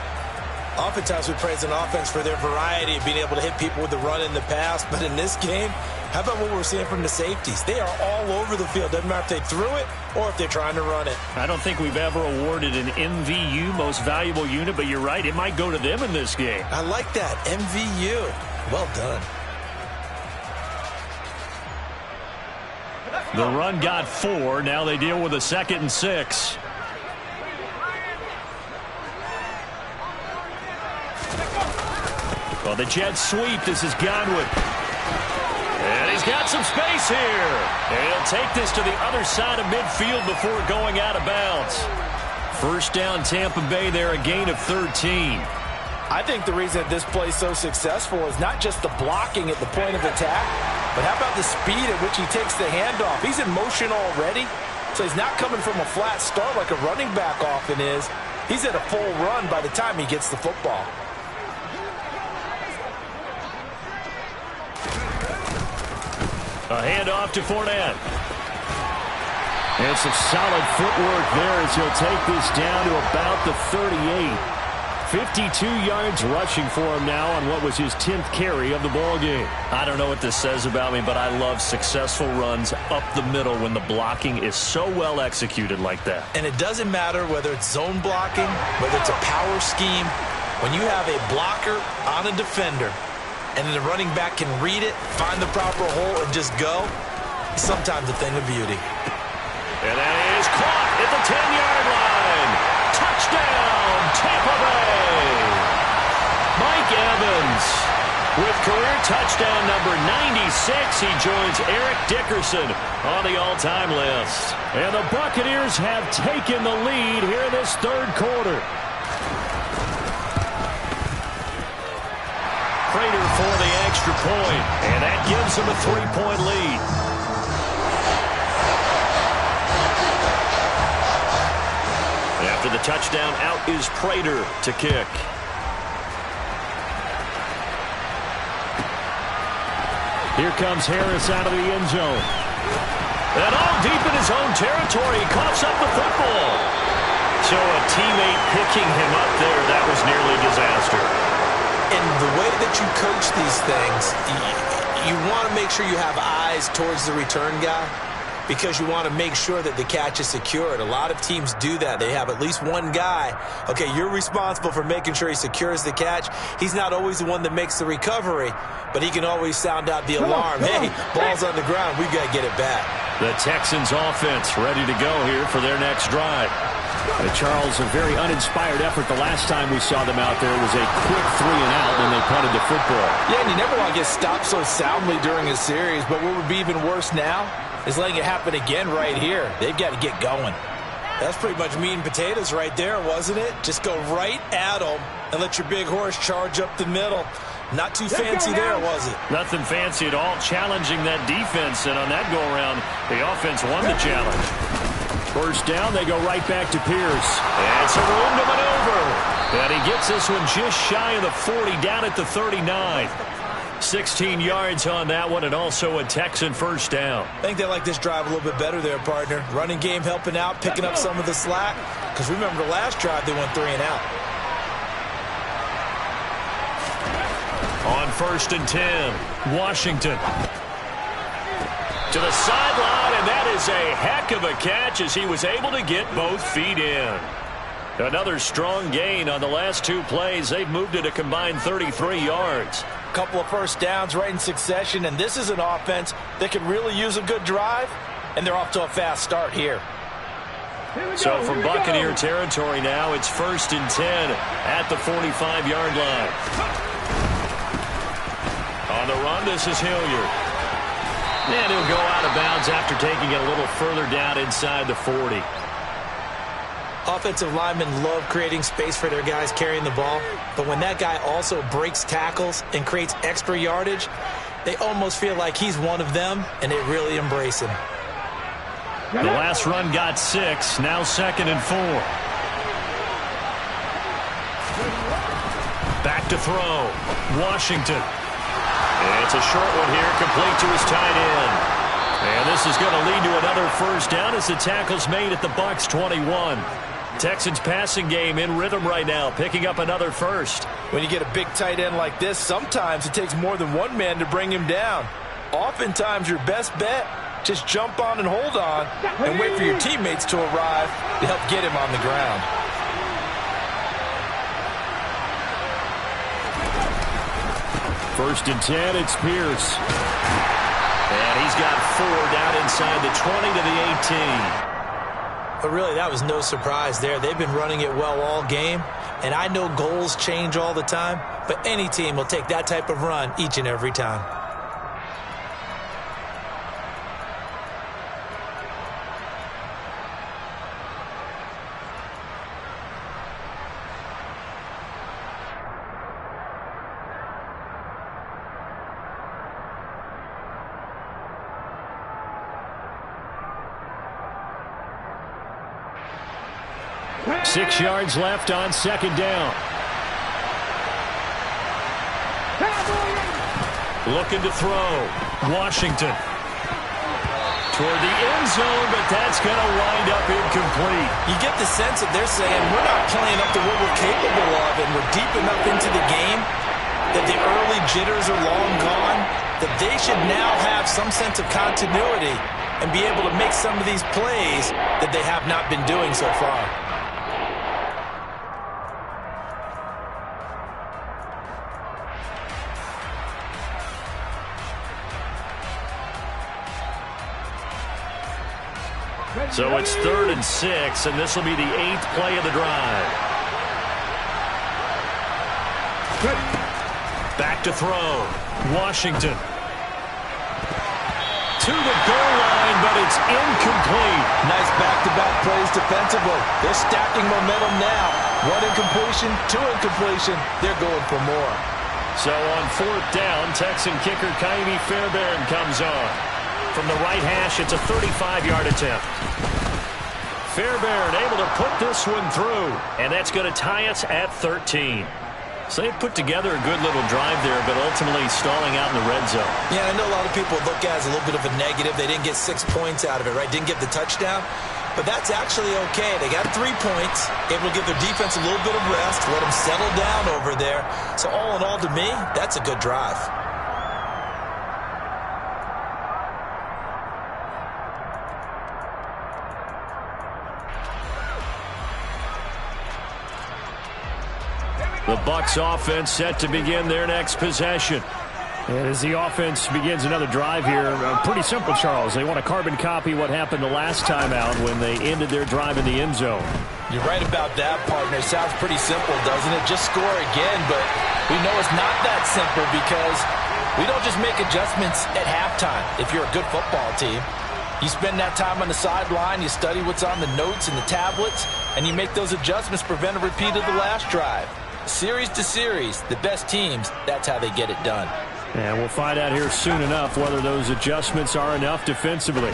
Speaker 2: Oftentimes we praise an offense for their variety of being able to hit people with the run in the pass. But in this game, how about what we're seeing from the safeties? They are all over the field. Doesn't matter if they threw it or if they're trying to run it.
Speaker 1: I don't think we've ever awarded an MVU, most valuable unit, but you're right. It might go to them in this game.
Speaker 2: I like that. MVU. Well done.
Speaker 3: The run got 4. Now they deal with a 2nd and 6. Well, the Jets sweep. This is Godwin. And he's got some space here. And he'll take this to the other side of midfield before going out of bounds. First down, Tampa Bay there, a gain of 13.
Speaker 2: I think the reason that this play is so successful is not just the blocking at the point of attack, but how about the speed at which he takes the handoff? He's in motion already, so he's not coming from a flat start like a running back often is. He's at a full run by the time he gets the football.
Speaker 3: A handoff to Fournette. And some solid footwork there as he'll take this down to about the 38. 52 yards rushing for him now on what was his 10th carry of the ball game.
Speaker 1: I don't know what this says about me, but I love successful runs up the middle when the blocking is so well executed like that.
Speaker 2: And it doesn't matter whether it's zone blocking, whether it's a power scheme. When you have a blocker on a defender, and then the running back can read it, find the proper hole, and just go, it's sometimes a thing of beauty.
Speaker 1: And that is caught at the 10-yard line. Touchdown, Tampa Bay. Mike Evans with career touchdown number 96. He joins Eric Dickerson on the all-time list.
Speaker 3: And the Buccaneers have taken the lead here in this third quarter.
Speaker 1: Prater for the extra point, and that gives them a 3-point lead. After the touchdown, out is Prater to kick.
Speaker 3: Here comes Harris out of the end zone.
Speaker 1: And all deep in his own territory, he coughs up the football. So a teammate picking him up there, that was nearly a disaster.
Speaker 2: And the way that you coach these things, you want to make sure you have eyes towards the return guy because you want to make sure that the catch is secured. A lot of teams do that. They have at least one guy. Okay, you're responsible for making sure he secures the catch. He's not always the one that makes the recovery, but he can always sound out the alarm. Hey, ball's on the ground. We've got to get it back.
Speaker 3: The Texans offense ready to go here for their next drive. Charles, a very uninspired effort the last time we saw them out there. It was a quick 3-and-out when they punted the football.
Speaker 2: Yeah, and you never want to get stopped so soundly during a series, but what would be even worse now is letting it happen again right here. They've got to get going. That's pretty much meat and potatoes right there, wasn't it? Just go right at them and let your big horse charge up the middle. Not too fancy there, was it?
Speaker 3: Nothing fancy at all, challenging that defense, and on that go-around, the offense won the challenge. First down, they go right back to Pierce.
Speaker 1: And some room to maneuver. And he gets this one just shy of the 40, down at the 39. 16 yards on that one, and also a Texan first down.
Speaker 2: I think they like this drive a little bit better there, partner. Running game helping out, picking up some of the slack. Because remember the last drive, they went 3-and-out.
Speaker 3: On 1st and 10, Washington.
Speaker 1: To the sideline, and that is a heck of a catch as he was able to get both feet in. Another strong gain on the last two plays. They've moved it a combined 33 yards.
Speaker 2: A couple of first downs right in succession, and this is an offense that can really use a good drive, and they're off to a fast start here.
Speaker 1: So from Buccaneer territory now, it's 1st and 10 at the 45-yard line. On the run, this is Hilliard. And he'll go out of bounds after taking it a little further down inside the 40.
Speaker 2: Offensive linemen love creating space for their guys carrying the ball, but when that guy also breaks tackles and creates extra yardage, they almost feel like he's one of them, and they really embrace him.
Speaker 3: The last run got 6, now 2nd and 4. Back to throw, Washington.
Speaker 1: And it's a short one here, complete to his tight end. And this is going to lead to another first down as the tackle's made at the Bucs 21. Texans passing game in rhythm right now, picking up another first.
Speaker 2: When you get a big tight end like this, sometimes it takes more than one man to bring him down. Oftentimes your best bet, just jump on and hold on and wait for your teammates to arrive to help get him on the ground.
Speaker 3: First and 10, it's Pierce.
Speaker 1: And he's got 4 down inside the 20 to the 18.
Speaker 2: But really, that was no surprise there. They've been running it well all game. And I know goals change all the time, but any team will take that type of run each and every time.
Speaker 3: Six yards left on second down. Looking to throw. Washington. Toward the end zone, but that's going to wind up incomplete.
Speaker 2: You get the sense that they're saying we're not playing up to what we're capable of, and we're deep enough into the game that the early jitters are long gone, that they should now have some sense of continuity and be able to make some of these plays that they have not been doing so far.
Speaker 1: So it's 3rd and 6, and this will be the 8th play of the drive. Back to throw. Washington. To the goal line, but it's incomplete.
Speaker 2: Nice back-to-back plays defensively. They're stacking momentum now. 1 incompletion, 2 incompletion. They're going for more.
Speaker 1: So on 4th down, Texan kicker Kaimi Fairbairn comes on. From the right hash, it's a 35-yard attempt. Fairbairn able to put this one through, and that's going to tie us at 13. So they put together a good little drive there, but ultimately stalling out in the red zone.
Speaker 2: Yeah, I know a lot of people look at it as a little bit of a negative. They didn't get 6 points out of it, right? Didn't get the touchdown. But that's actually okay. They got 3 points, able to give their defense a little bit of rest, let them settle down over there. So all in all, to me, that's a good drive.
Speaker 3: The Bucs offense set to begin their next possession. And as the offense begins another drive here, pretty simple, Charles. They want to carbon copy what happened the last time out when they ended their drive in the end zone.
Speaker 2: You're right about that, partner. Sounds pretty simple, doesn't it? Just score again, but we know it's not that simple because we don't just make adjustments at halftime if you're a good football team. You spend that time on the sideline, you study what's on the notes and the tablets, and you make those adjustments to prevent a repeat of the last drive. Series to series, the best teams, that's how they get it done.
Speaker 3: And we'll find out here soon enough whether those adjustments are enough defensively.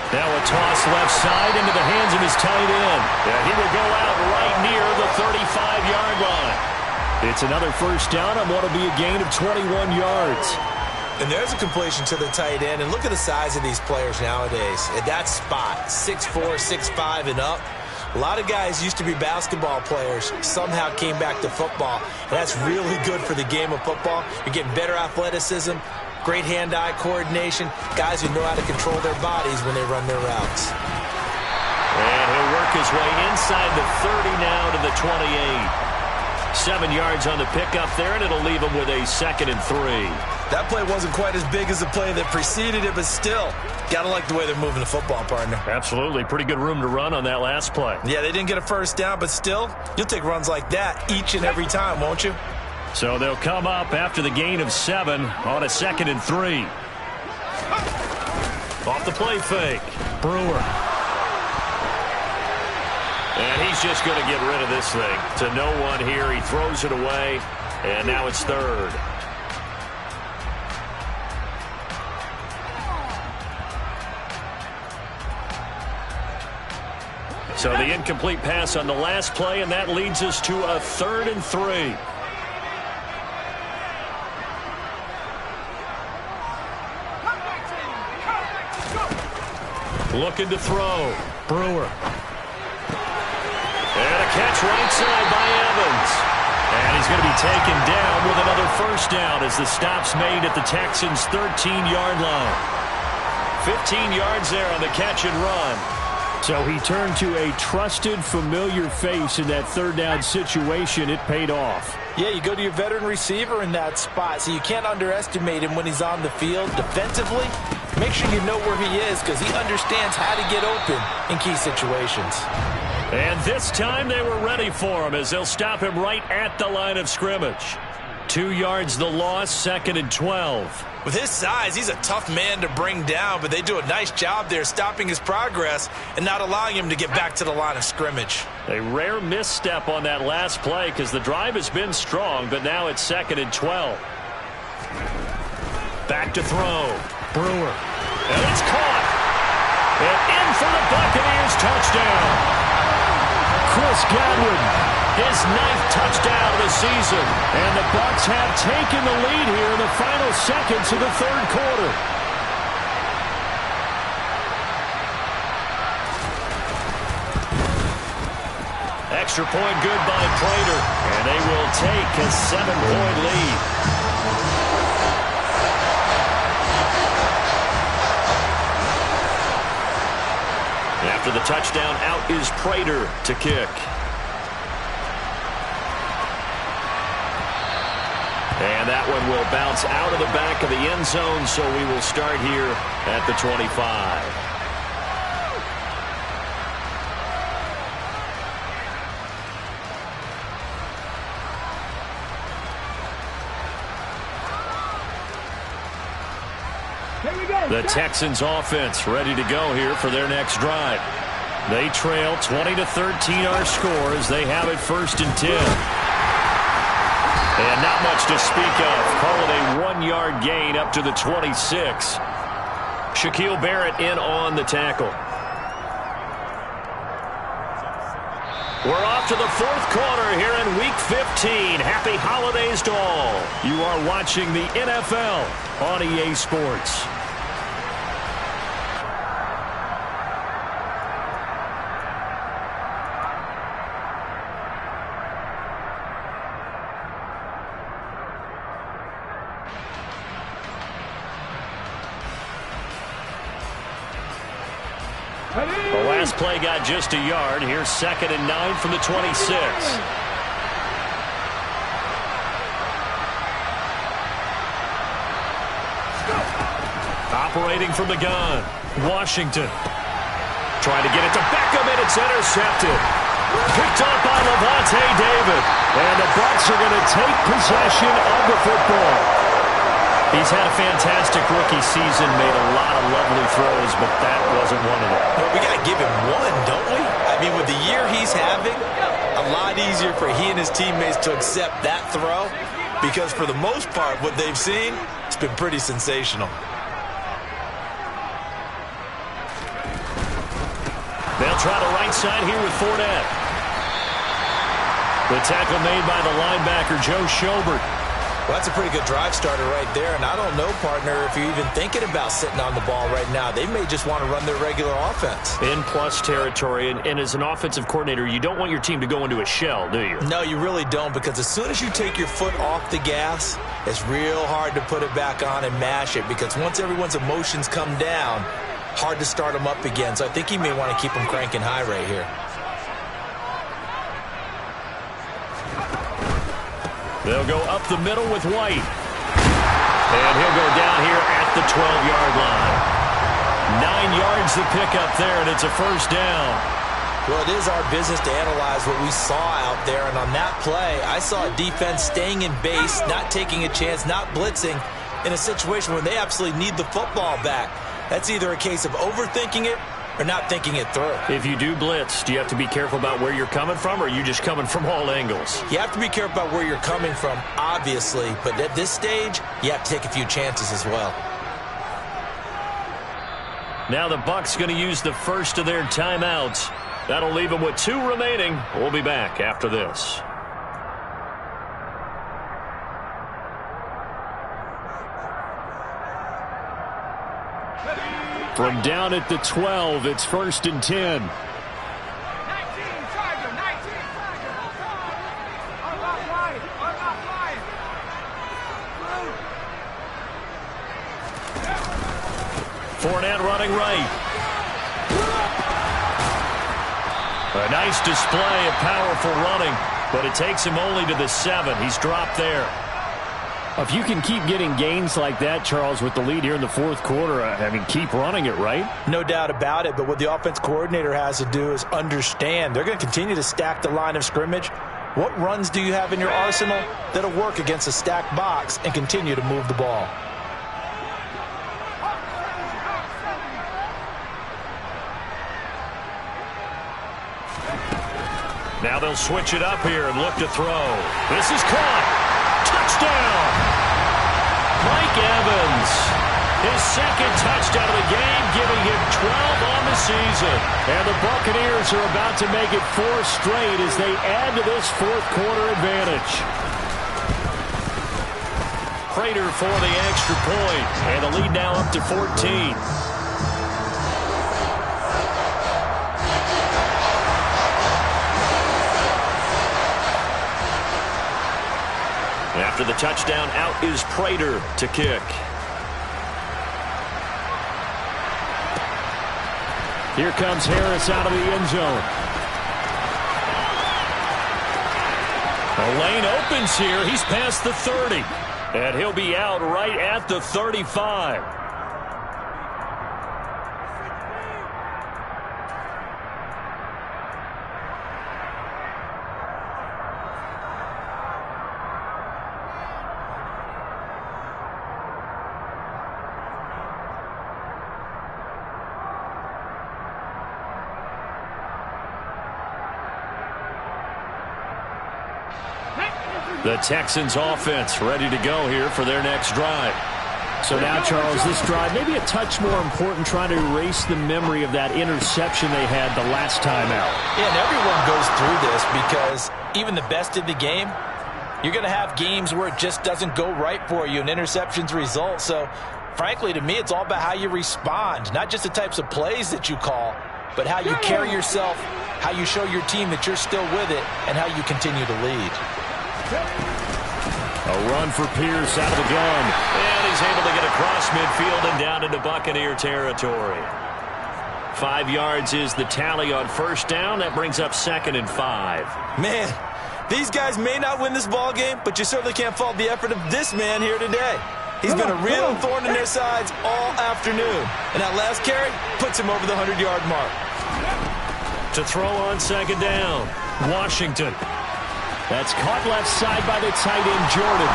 Speaker 3: Now a toss left side into the hands of his tight end. And he will go out right near the 35-yard line. It's another first down on what will be a gain of 21 yards.
Speaker 2: And there's a completion to the tight end. And look at the size of these players nowadays. At that spot, 6'4", 6'5", and up. A lot of guys used to be basketball players, somehow came back to football. And that's really good for the game of football. You're getting better athleticism, great hand-eye coordination, guys who know how to control their bodies when they run their routes.
Speaker 1: And he'll work his way inside the 30 now to the 28. 7 yards on the pickup there, and it'll leave him with a 2nd and 3.
Speaker 2: That play wasn't quite as big as the play that preceded it, but still, gotta like the way they're moving the football, partner.
Speaker 1: Absolutely. Pretty good room to run on that last play.
Speaker 2: Yeah, they didn't get a first down, but still, you'll take runs like that each and every time, won't you?
Speaker 3: So they'll come up after the gain of 7 on a 2nd and 3.
Speaker 1: Off the play fake.
Speaker 3: Brewer.
Speaker 1: And he's just going to get rid of this thing. To no one here. He throws it away. And now it's 3rd. So the incomplete pass on the last play, and that leads us to a 3rd and 3. Looking to throw. Brewer. And a catch right side by Evans. And he's going to be taken down with another first down as the stop's made at the Texans' 13-yard line. 15 yards there on the catch and run.
Speaker 3: So he turned to a trusted, familiar face in that third down situation. It paid off.
Speaker 2: Yeah, you go to your veteran receiver in that spot, so you can't underestimate him when he's on the field defensively. Make sure you know where he is because he understands how to get open in key situations.
Speaker 1: And this time they were ready for him as they'll stop him right at the line of scrimmage. 2 yards the loss, 2nd and 12.
Speaker 2: With his size, he's a tough man to bring down, but they do a nice job there stopping his progress and not allowing him to get back to the line of scrimmage.
Speaker 1: A rare misstep on that last play because the drive has been strong, but now it's 2nd and 12. Back to throw. Brewer. And it's caught. And in for the Buccaneers touchdown. Chris Godwin, his 9th touchdown of the season. And the Bucs have taken the lead here in the final seconds of the third quarter. Extra point good by Prater. And they will take a 7-point lead. After the touchdown, out is Prater to kick. And that one will bounce out of the back of the end zone, so we will start here at the 25. The Texans offense ready to go here for their next drive. They trail 20-13 our score as they have it 1st and 10. And not much to speak of. Call it a 1-yard gain up to the 26. Shaquille Barrett in on the tackle. We're off to the 4th quarter here in Week 15. Happy holidays to all. You are watching the NFL on EA Sports. The last play got just a yard. Here's 2nd and 9 from the 26. Operating from the gun, Washington. Trying to get it to Beckham, and it's intercepted. Picked up by Levante David. And the Bucs are going to take possession of the football. He's had a fantastic rookie season, made a lot of lovely throws, but that wasn't one of them.
Speaker 2: Well, we got to give him one, don't we? I mean, with the year he's having, a lot easier for he and his teammates to accept that throw because for the most part, what they've seen, it's been pretty sensational.
Speaker 1: They'll try the right side here with Fournette. The tackle made by the linebacker, Joe Schobert.
Speaker 2: Well, that's a pretty good drive starter right there, and I don't know, partner, if you're even thinking about sitting on the ball right now. They may just want to run their regular offense.
Speaker 1: In plus territory, and as an offensive coordinator, you don't want your team to go into a shell, do you?
Speaker 2: No, you really don't, because as soon as you take your foot off the gas, it's real hard to put it back on and mash it, because once everyone's emotions come down, hard to start them up again. So I think he may want to keep them cranking high right here.
Speaker 1: They'll go up the middle with White. And he'll go down here at the 12-yard line. 9 yards to pick up there, and it's a 1st down.
Speaker 2: Well, it is our business to analyze what we saw out there, and on that play, I saw a defense staying in base, not taking a chance, not blitzing, in a situation where they absolutely need the football back. That's either a case of overthinking it or not thinking it through.
Speaker 1: If you do blitz, do you have to be careful about where you're coming from, or are you just coming from all angles?
Speaker 2: You have to be careful about where you're coming from, obviously, but at this stage, you have to take a few chances as well.
Speaker 1: Now the Bucs going to use the first of their timeouts. That'll leave them with 2 remaining. We'll be back after this.
Speaker 3: From down at the 12, it's 1st and 10.
Speaker 4: 19, Charger, 19, Charger. I'm not flying. I'm not flying.
Speaker 1: Fournette running right. A nice display of powerful running, but it takes him only to the 7. He's dropped there.
Speaker 3: If you can keep getting gains like that, Charles, with the lead here in the fourth quarter, I mean, keep running it, right?
Speaker 2: No doubt about it, but what the offense coordinator has to do is understand they're going to continue to stack the line of scrimmage. What runs do you have in your arsenal that'll work against a stacked box and continue to move the ball?
Speaker 1: Now they'll switch it up here and look to throw. This is caught. Touchdown! Mike Evans. His second touchdown of the game, giving him 12 on the season.
Speaker 3: And the Buccaneers are about to make it 4 straight as they add to this fourth quarter advantage.
Speaker 1: Prater for the extra point, and the lead now up to 14. After the touchdown, out is Prater to kick.
Speaker 3: Here comes Harris out of the end zone.
Speaker 1: The lane opens here. He's past the 30. And he'll be out right at the 35. The Texans offense ready to go here for their next drive.
Speaker 3: So now, Charles, this drive maybe a touch more important, trying to erase the memory of that interception they had the last time out.
Speaker 2: Yeah, and everyone goes through this because even the best in the game, you're going to have games where it just doesn't go right for you and interceptions result. So, frankly, to me, it's all about how you respond, not just the types of plays that you call, but how you carry yourself, how you show your team that you're still with it, and how you continue to lead.
Speaker 3: A run for Pierce out of the gun.
Speaker 1: And he's able to get across midfield and down into Buccaneer territory. 5 yards is the tally on first down. That brings up 2nd and 5.
Speaker 2: Man, these guys may not win this ball game, but you certainly can't fault the effort of this man here today. He's been a real thorn in their sides all afternoon. And that last carry puts him over the 100-yard mark.
Speaker 1: To throw on 2nd down, Washington.
Speaker 3: That's caught left side by the tight end, Jordan.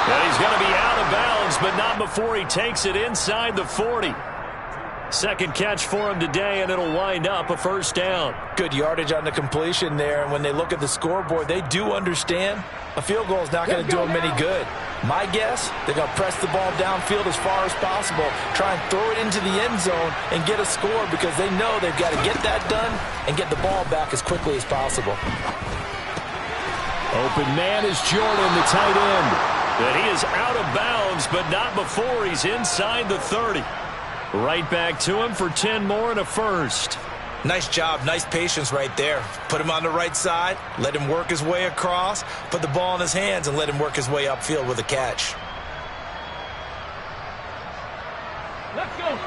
Speaker 1: And he's going to be out of bounds, but not before he takes it inside the 40. Second catch for him today, and it'll wind up a first down.
Speaker 2: Good yardage on the completion there, and when they look at the scoreboard, they do understand a field goal is not going to do them any good. My guess, they're going to press the ball downfield as far as possible, try and throw it into the end zone and get a score because they know they've got to get that done and get the ball back as quickly as possible.
Speaker 3: Open man is Jordan, the tight end.
Speaker 1: And he is out of bounds, but not before he's inside the 30. Right back to him for 10 more and a first.
Speaker 2: Nice job, nice patience right there. Put him on the right side, let him work his way across, put the ball in his hands, and let him work his way upfield with a catch.
Speaker 4: Let's go.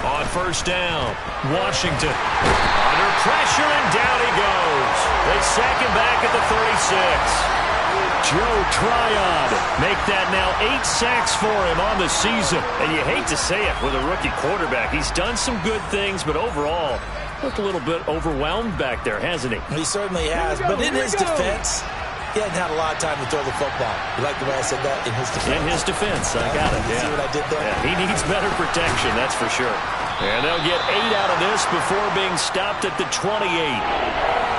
Speaker 1: On first down, Washington under pressure, and down he goes. They sack him back at the 36.
Speaker 3: Joe Tryon.
Speaker 1: Make that now 8 sacks for him on the season. And you hate to say it with a rookie quarterback. He's done some good things, but overall, looked a little bit overwhelmed back there, hasn't he?
Speaker 2: He certainly has, but in his defense, he hadn't had a lot of time to throw the football. You like the way I said that? In his defense.
Speaker 1: In his defense, I got it.
Speaker 2: See what I did there?
Speaker 1: Yeah, he needs better protection, that's for sure. And they'll get 8 out of this before being stopped at the 28.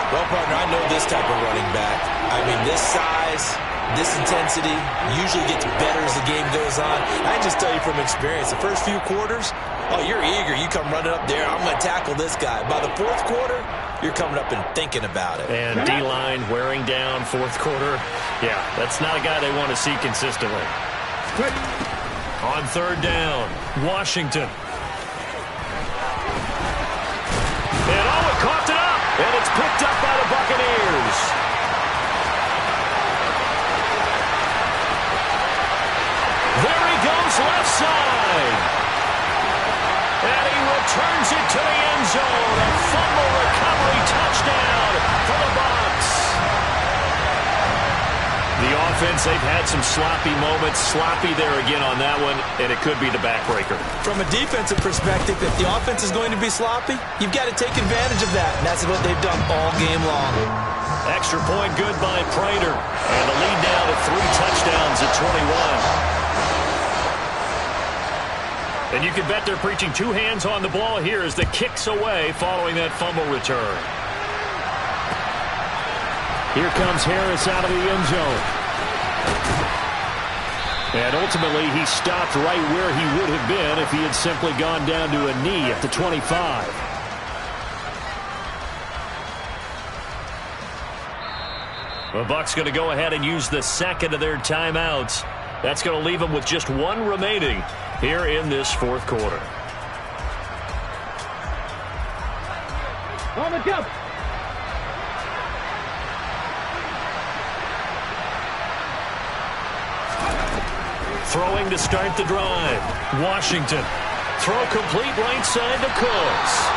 Speaker 2: Well, partner, I know this type of running back. I mean, this size, this intensity usually gets better as the game goes on. I can just tell you from experience, the first few quarters, oh, you're eager. You come running up there, I'm going to tackle this guy. By the fourth quarter, you're coming up and thinking about it.
Speaker 1: And D-line wearing down fourth quarter. Yeah, that's not a guy they want to see consistently. On third down, Washington. And oh, it coughed it up. And it's picked up by the Buccaneers. There he goes left side. to the end zone. A fumble recovery touchdown for the Bucs. The offense, they've had some sloppy moments. Sloppy there again on that one, and it could be the backbreaker.
Speaker 2: From a defensive perspective, if the offense is going to be sloppy, you've got to take advantage of that, and that's what they've done all game long.
Speaker 1: Extra point good by Prater. And the lead down to 3 touchdowns at 21. And you can bet they're preaching 2 hands on the ball here as the kick's away following that fumble return.
Speaker 3: Here comes Harris out of the end zone. And ultimately, he stopped right where he would have been if he had simply gone down to a knee at the 25.
Speaker 1: The Bucs going to go ahead and use the second of their timeouts. That's going to leave them with just 1 remaining here in this fourth quarter.
Speaker 4: On the jump.
Speaker 1: Throwing to start the drive. Washington. Throw complete right side to Cooks.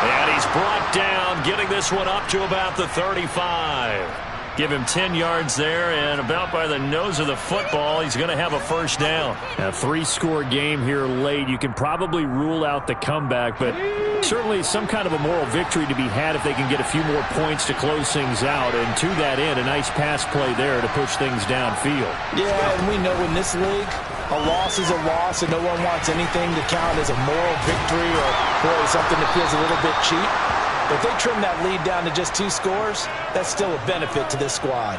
Speaker 1: And he's brought down, getting this one up to about the 35. Give him 10 yards there, and about by the nose of the football, he's going to have a first down.
Speaker 3: A 3-score game here late. You can probably rule out the comeback, but certainly some kind of a moral victory to be had if they can get a few more points to close things out. And to that end, a nice pass play there to push things downfield.
Speaker 2: Yeah, and we know in this league, a loss is a loss, and no one wants anything to count as a moral victory or, boy, something that feels a little bit cheap. If they trim that lead down to just 2 scores, that's still a benefit to this squad.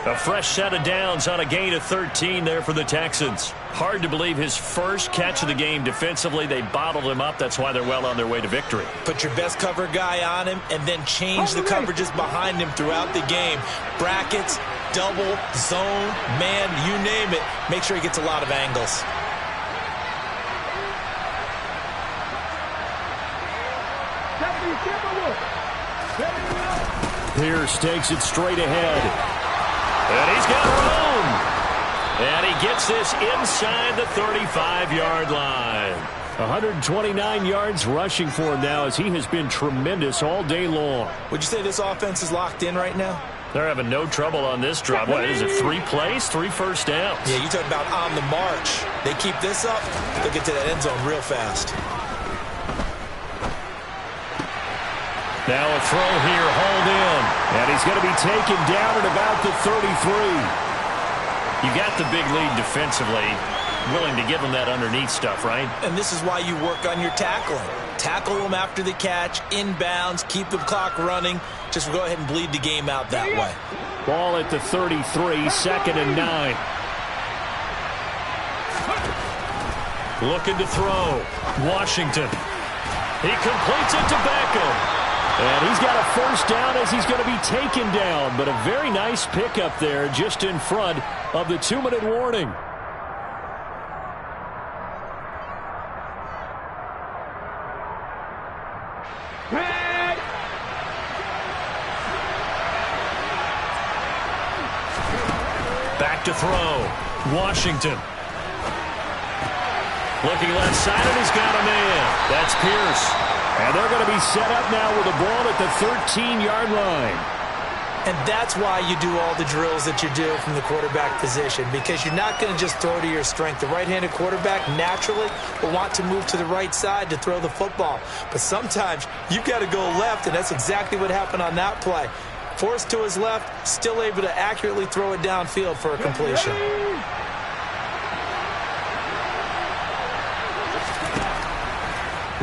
Speaker 1: A fresh set of downs on a gain of 13 there for the Texans. Hard to believe his first catch of the game defensively. They bottled him up. That's why they're well on their way to victory.
Speaker 2: Put your best cover guy on him and then change the coverages behind him throughout the game. Brackets, double, zone, man, you name it. Make sure he gets a lot of angles.
Speaker 3: Pierce takes it straight ahead.
Speaker 1: And he's got room. And he gets this inside the 35-yard line.
Speaker 3: 129 yards rushing for him now as he has been tremendous all day long.
Speaker 2: Would you say this offense is locked in right now?
Speaker 1: They're having no trouble on this drive. What is it, 3 plays, 3 first downs?
Speaker 2: Yeah, you talk about on the march. They keep this up, they'll get to that end zone real fast.
Speaker 1: Now a throw here, hauled in.
Speaker 3: And he's going to be taken down at about the 33.
Speaker 1: You got the big lead defensively. Willing to give them that underneath stuff, right?
Speaker 2: And this is why you work on your tackling. Tackle them after the catch, inbounds, keep the clock running. Just go ahead and bleed the game out that way.
Speaker 3: Ball at the 33, 2nd and 9.
Speaker 1: Looking to throw. Washington. He completes it to Beckham.
Speaker 3: And he's got a first down as he's going to be taken down. But a very nice pickup there just in front of the 2-minute warning.
Speaker 1: Back to throw. Washington. Looking left side, and he's got a man. That's Pierce.
Speaker 3: And they're going to be set up now with the ball at the 13-yard line.
Speaker 2: And that's why you do all the drills that you do from the quarterback position, because you're not going to just throw to your strength. The right-handed quarterback naturally will want to move to the right side to throw the football. But sometimes you've got to go left, and that's exactly what happened on that play. Forced to his left, still able to accurately throw it downfield for a completion.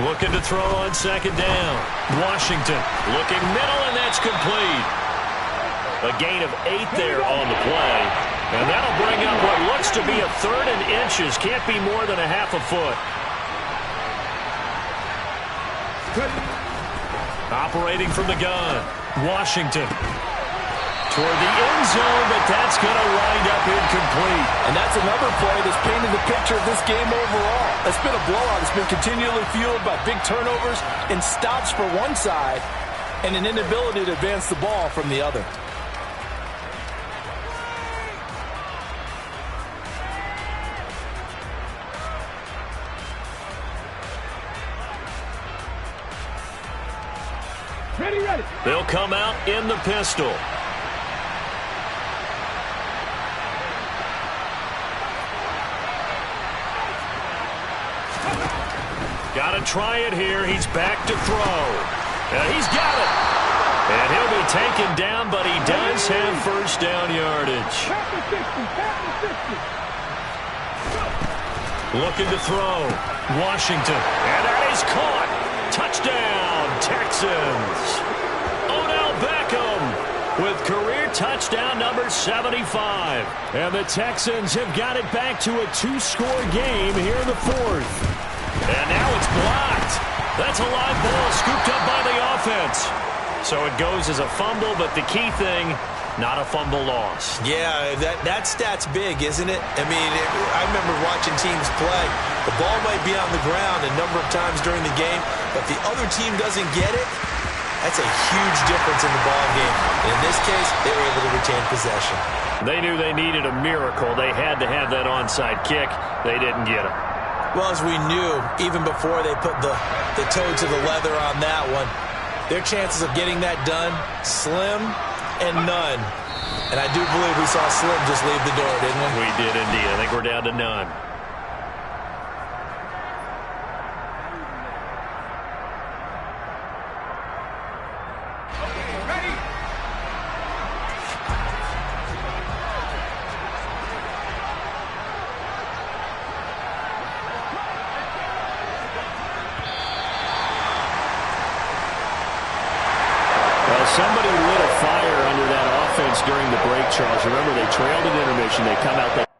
Speaker 1: Looking to throw on 2nd down. Washington looking middle, and that's complete. A gain of 8 there on the play. And that'll bring up what looks to be a 3rd and inches. Can't be more than a half a foot. Operating from the gun. Washington. Toward the end zone, but that's going to wind up incomplete.
Speaker 5: And that's another play that's painted the picture of this game overall. It's been a blowout. It's been continually fueled by big turnovers and stops for one side and an inability to advance the ball from the other.
Speaker 4: Ready, ready.
Speaker 1: They'll come out in the pistol. Got to try it here. He's back to throw. And he's got it. And he'll be taken down, but he does have first down yardage. Looking to throw. Washington. And that is caught. Touchdown, Texans. Odell Beckham with career touchdown number 75.
Speaker 3: And the Texans have got it back to a 2-score game here in the fourth.
Speaker 1: And now it's blocked. That's a live ball scooped up by the offense. So it goes as a fumble, but the key thing, not a fumble loss.
Speaker 2: Yeah, that stat's big, isn't it? I mean, I remember watching teams play. The ball might be on the ground a number of times during the game, but the other team doesn't get it. That's a huge difference in the ball game. And in this case, they were able to retain possession.
Speaker 1: They knew they needed a miracle. They had to have that onside kick. They didn't get it.
Speaker 2: Well, as we knew, even before they put the toe to the leather on that one, their chances of getting that done, slim and none. And I do believe we saw Slim just leave the door, didn't we?
Speaker 1: We did indeed. I think we're down to none.
Speaker 3: Somebody lit a fire under that offense during the break, Charles. Remember, they trailed at intermission. They come out.